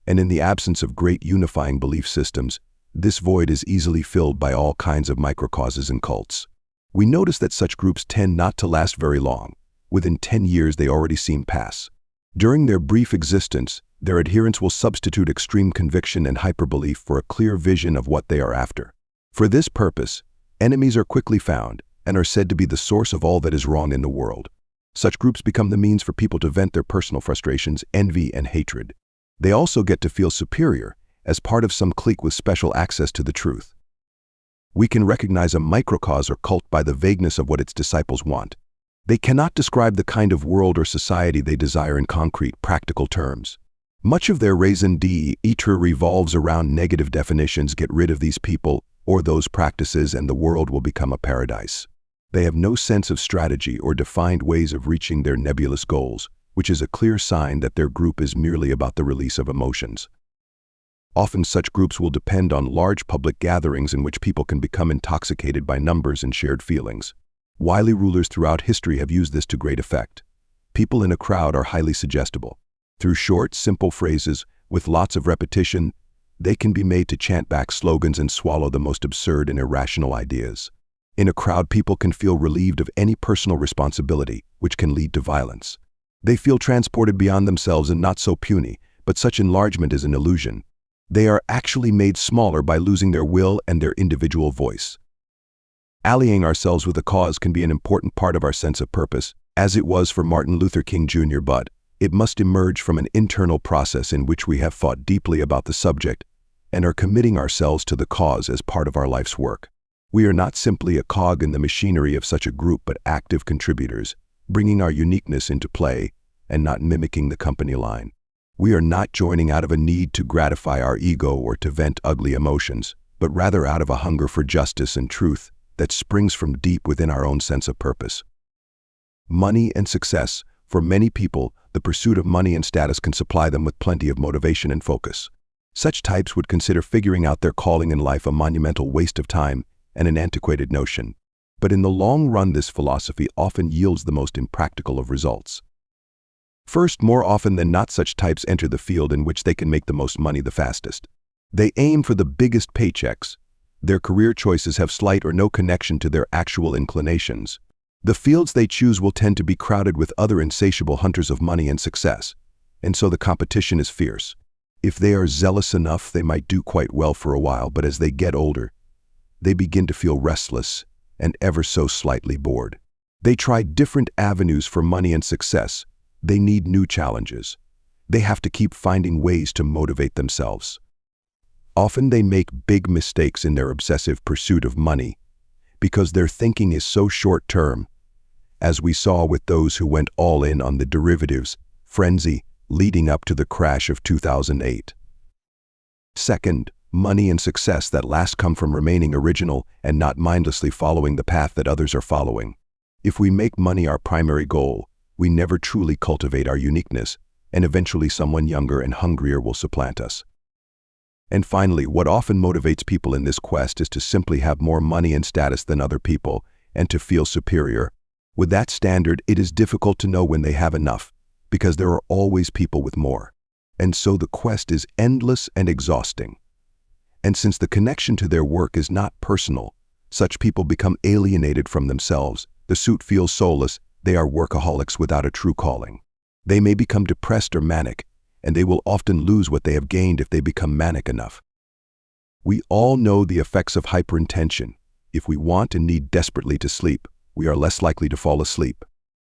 and in the absence of great unifying belief systems, this void is easily filled by all kinds of microcauses in cults. We notice that such groups tend not to last very long. Within 10 years, they already seem passe. During their brief existence, their adherents will substitute extreme conviction and hyperbelief for a clear vision of what they are after. For this purpose, enemies are quickly found and are said to be the source of all that is wrong in the world. Such groups become the means for people to vent their personal frustrations, envy, and hatred. They also get to feel superior as part of some clique with special access to the truth. We can recognize a microcause or cult by the vagueness of what its disciples want. They cannot describe the kind of world or society they desire in concrete, practical terms. Much of their raison d'etre revolves around negative definitions. Get rid of these people or those practices and the world will become a paradise. They have no sense of strategy or defined ways of reaching their nebulous goals, which is a clear sign that their group is merely about the release of emotions. Often such groups will depend on large public gatherings in which people can become intoxicated by numbers and shared feelings. Wily rulers throughout history have used this to great effect. People in a crowd are highly suggestible. Through short, simple phrases, with lots of repetition, they can be made to chant back slogans and swallow the most absurd and irrational ideas. In a crowd, people can feel relieved of any personal responsibility, which can lead to violence. They feel transported beyond themselves and not so puny, but such enlargement is an illusion. They are actually made smaller by losing their will and their individual voice. Allying ourselves with a cause can be an important part of our sense of purpose, as it was for Martin Luther King Jr., but it must emerge from an internal process in which we have thought deeply about the subject and are committing ourselves to the cause as part of our life's work. We are not simply a cog in the machinery of such a group, but active contributors, bringing our uniqueness into play and not mimicking the company line. We are not joining out of a need to gratify our ego or to vent ugly emotions, but rather out of a hunger for justice and truth that springs from deep within our own sense of purpose. Money and success. For many people, the pursuit of money and status can supply them with plenty of motivation and focus. Such types would consider figuring out their calling in life a monumental waste of time and an antiquated notion. But in the long run, this philosophy often yields the most impractical of results. First, more often than not, such types enter the field in which they can make the most money the fastest. They aim for the biggest paychecks. Their career choices have slight or no connection to their actual inclinations. The fields they choose will tend to be crowded with other insatiable hunters of money and success, and so the competition is fierce. If they are zealous enough, they might do quite well for a while, but as they get older, they begin to feel restless and ever so slightly bored. They try different avenues for money and success. They need new challenges. They have to keep finding ways to motivate themselves. Often they make big mistakes in their obsessive pursuit of money because their thinking is so short-term, as we saw with those who went all in on the derivatives frenzy leading up to the crash of 2008. Second, Money and success that last come from remaining original and not mindlessly following the path that others are following. If we make money our primary goal, we never truly cultivate our uniqueness, and eventually someone younger and hungrier will supplant us. And finally, what often motivates people in this quest is to simply have more money and status than other people and to feel superior. With that standard, it is difficult to know when they have enough, because there are always people with more. And so the quest is endless and exhausting. And since the connection to their work is not personal, such people become alienated from themselves. The suit feels soulless. They are workaholics without a true calling. They may become depressed or manic, and they will often lose what they have gained if they become manic enough. We all know the effects of hyperintention. If we want and need desperately to sleep, we are less likely to fall asleep.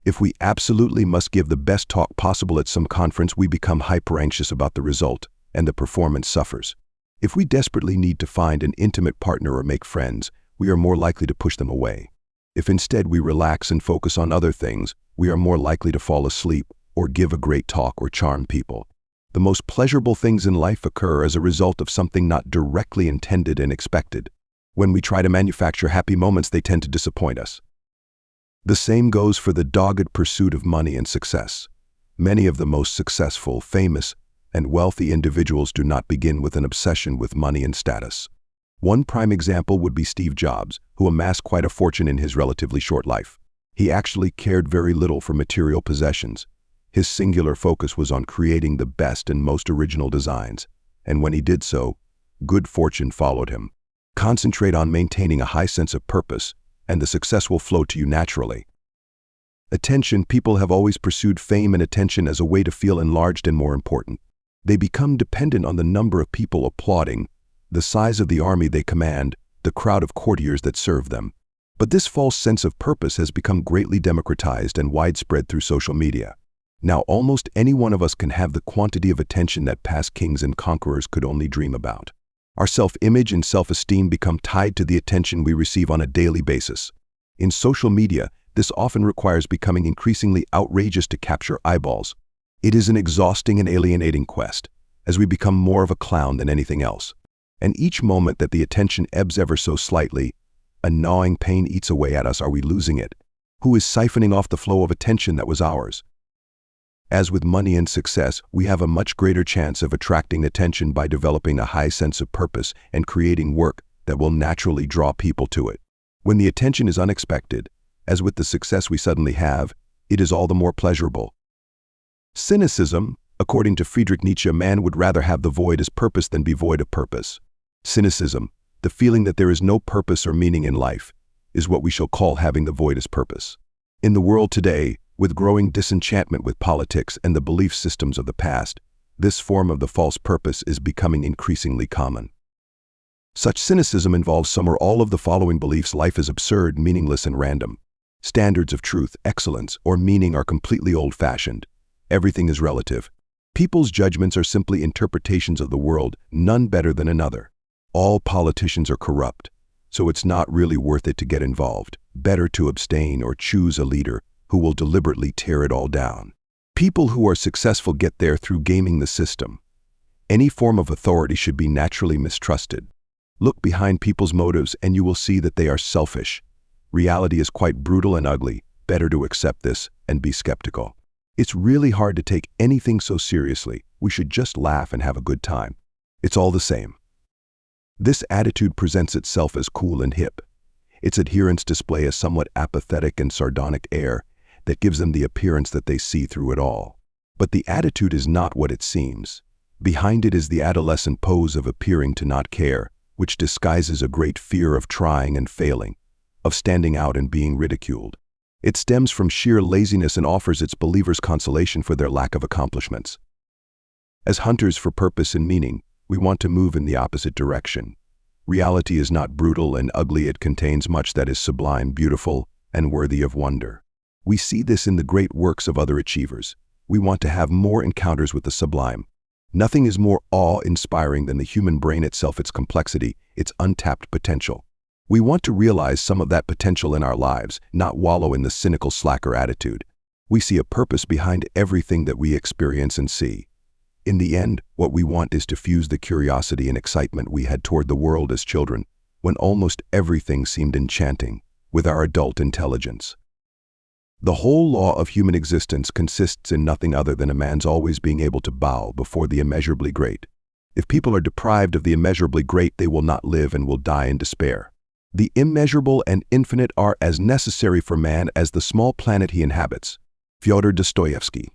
If we absolutely must give the best talk possible at some conference, we become hyper-anxious about the result, and the performance suffers. If we desperately need to find an intimate partner or make friends, we are more likely to push them away. If instead we relax and focus on other things, we are more likely to fall asleep or give a great talk or charm people. The most pleasurable things in life occur as a result of something not directly intended and expected. When we try to manufacture happy moments, they tend to disappoint us. The same goes for the dogged pursuit of money and success. Many of the most successful, famous, and wealthy individuals do not begin with an obsession with money and status. One prime example would be Steve Jobs, who amassed quite a fortune in his relatively short life. He actually cared very little for material possessions. His singular focus was on creating the best and most original designs, and when he did so, good fortune followed him. Concentrate on maintaining a high sense of purpose, and the success will flow to you naturally. Attention. People have always pursued fame and attention as a way to feel enlarged and more important. They become dependent on the number of people applauding, the size of the army they command, the crowd of courtiers that serve them. But this false sense of purpose has become greatly democratized and widespread through social media. Now almost any one of us can have the quantity of attention that past kings and conquerors could only dream about. Our self-image and self-esteem become tied to the attention we receive on a daily basis. In social media, this often requires becoming increasingly outrageous to capture eyeballs. It is an exhausting and alienating quest, as we become more of a clown than anything else. And each moment that the attention ebbs ever so slightly, a gnawing pain eats away at us. Are we losing it? Who is siphoning off the flow of attention that was ours? As with money and success, we have a much greater chance of attracting attention by developing a high sense of purpose and creating work that will naturally draw people to it. When the attention is unexpected, as with the success we suddenly have, it is all the more pleasurable. Cynicism. According to Friedrich Nietzsche, man would rather have the void as purpose than be void of purpose. Cynicism, the feeling that there is no purpose or meaning in life, is what we shall call having the void as purpose. In the world today, with growing disenchantment with politics and the belief systems of the past, this form of the false purpose is becoming increasingly common. Such cynicism involves some or all of the following beliefs: life is absurd, meaningless, and random. Standards of truth, excellence, or meaning are completely old-fashioned. Everything is relative. People's judgments are simply interpretations of the world, none better than another. All politicians are corrupt, so it's not really worth it to get involved. Better to abstain or choose a leader who will deliberately tear it all down. People who are successful get there through gaming the system. Any form of authority should be naturally mistrusted. Look behind people's motives and you will see that they are selfish. Reality is quite brutal and ugly. Better to accept this and be skeptical. It's really hard to take anything so seriously. We should just laugh and have a good time. It's all the same. This attitude presents itself as cool and hip. Its adherents display a somewhat apathetic and sardonic air that gives them the appearance that they see through it all. But the attitude is not what it seems. Behind it is the adolescent pose of appearing to not care, which disguises a great fear of trying and failing, of standing out and being ridiculed. It stems from sheer laziness and offers its believers consolation for their lack of accomplishments. As hunters for purpose and meaning, we want to move in the opposite direction. Reality is not brutal and ugly. It contains much that is sublime, beautiful, and worthy of wonder. We see this in the great works of other achievers. We want to have more encounters with the sublime. Nothing is more awe-inspiring than the human brain itself, its complexity, its untapped potential. We want to realize some of that potential in our lives, not wallow in the cynical slacker attitude. We see a purpose behind everything that we experience and see. In the end, what we want is to fuse the curiosity and excitement we had toward the world as children, when almost everything seemed enchanting, with our adult intelligence. The whole law of human existence consists in nothing other than a man's always being able to bow before the immeasurably great. If people are deprived of the immeasurably great, they will not live and will die in despair. The immeasurable and infinite are as necessary for man as the small planet he inhabits. Fyodor Dostoevsky.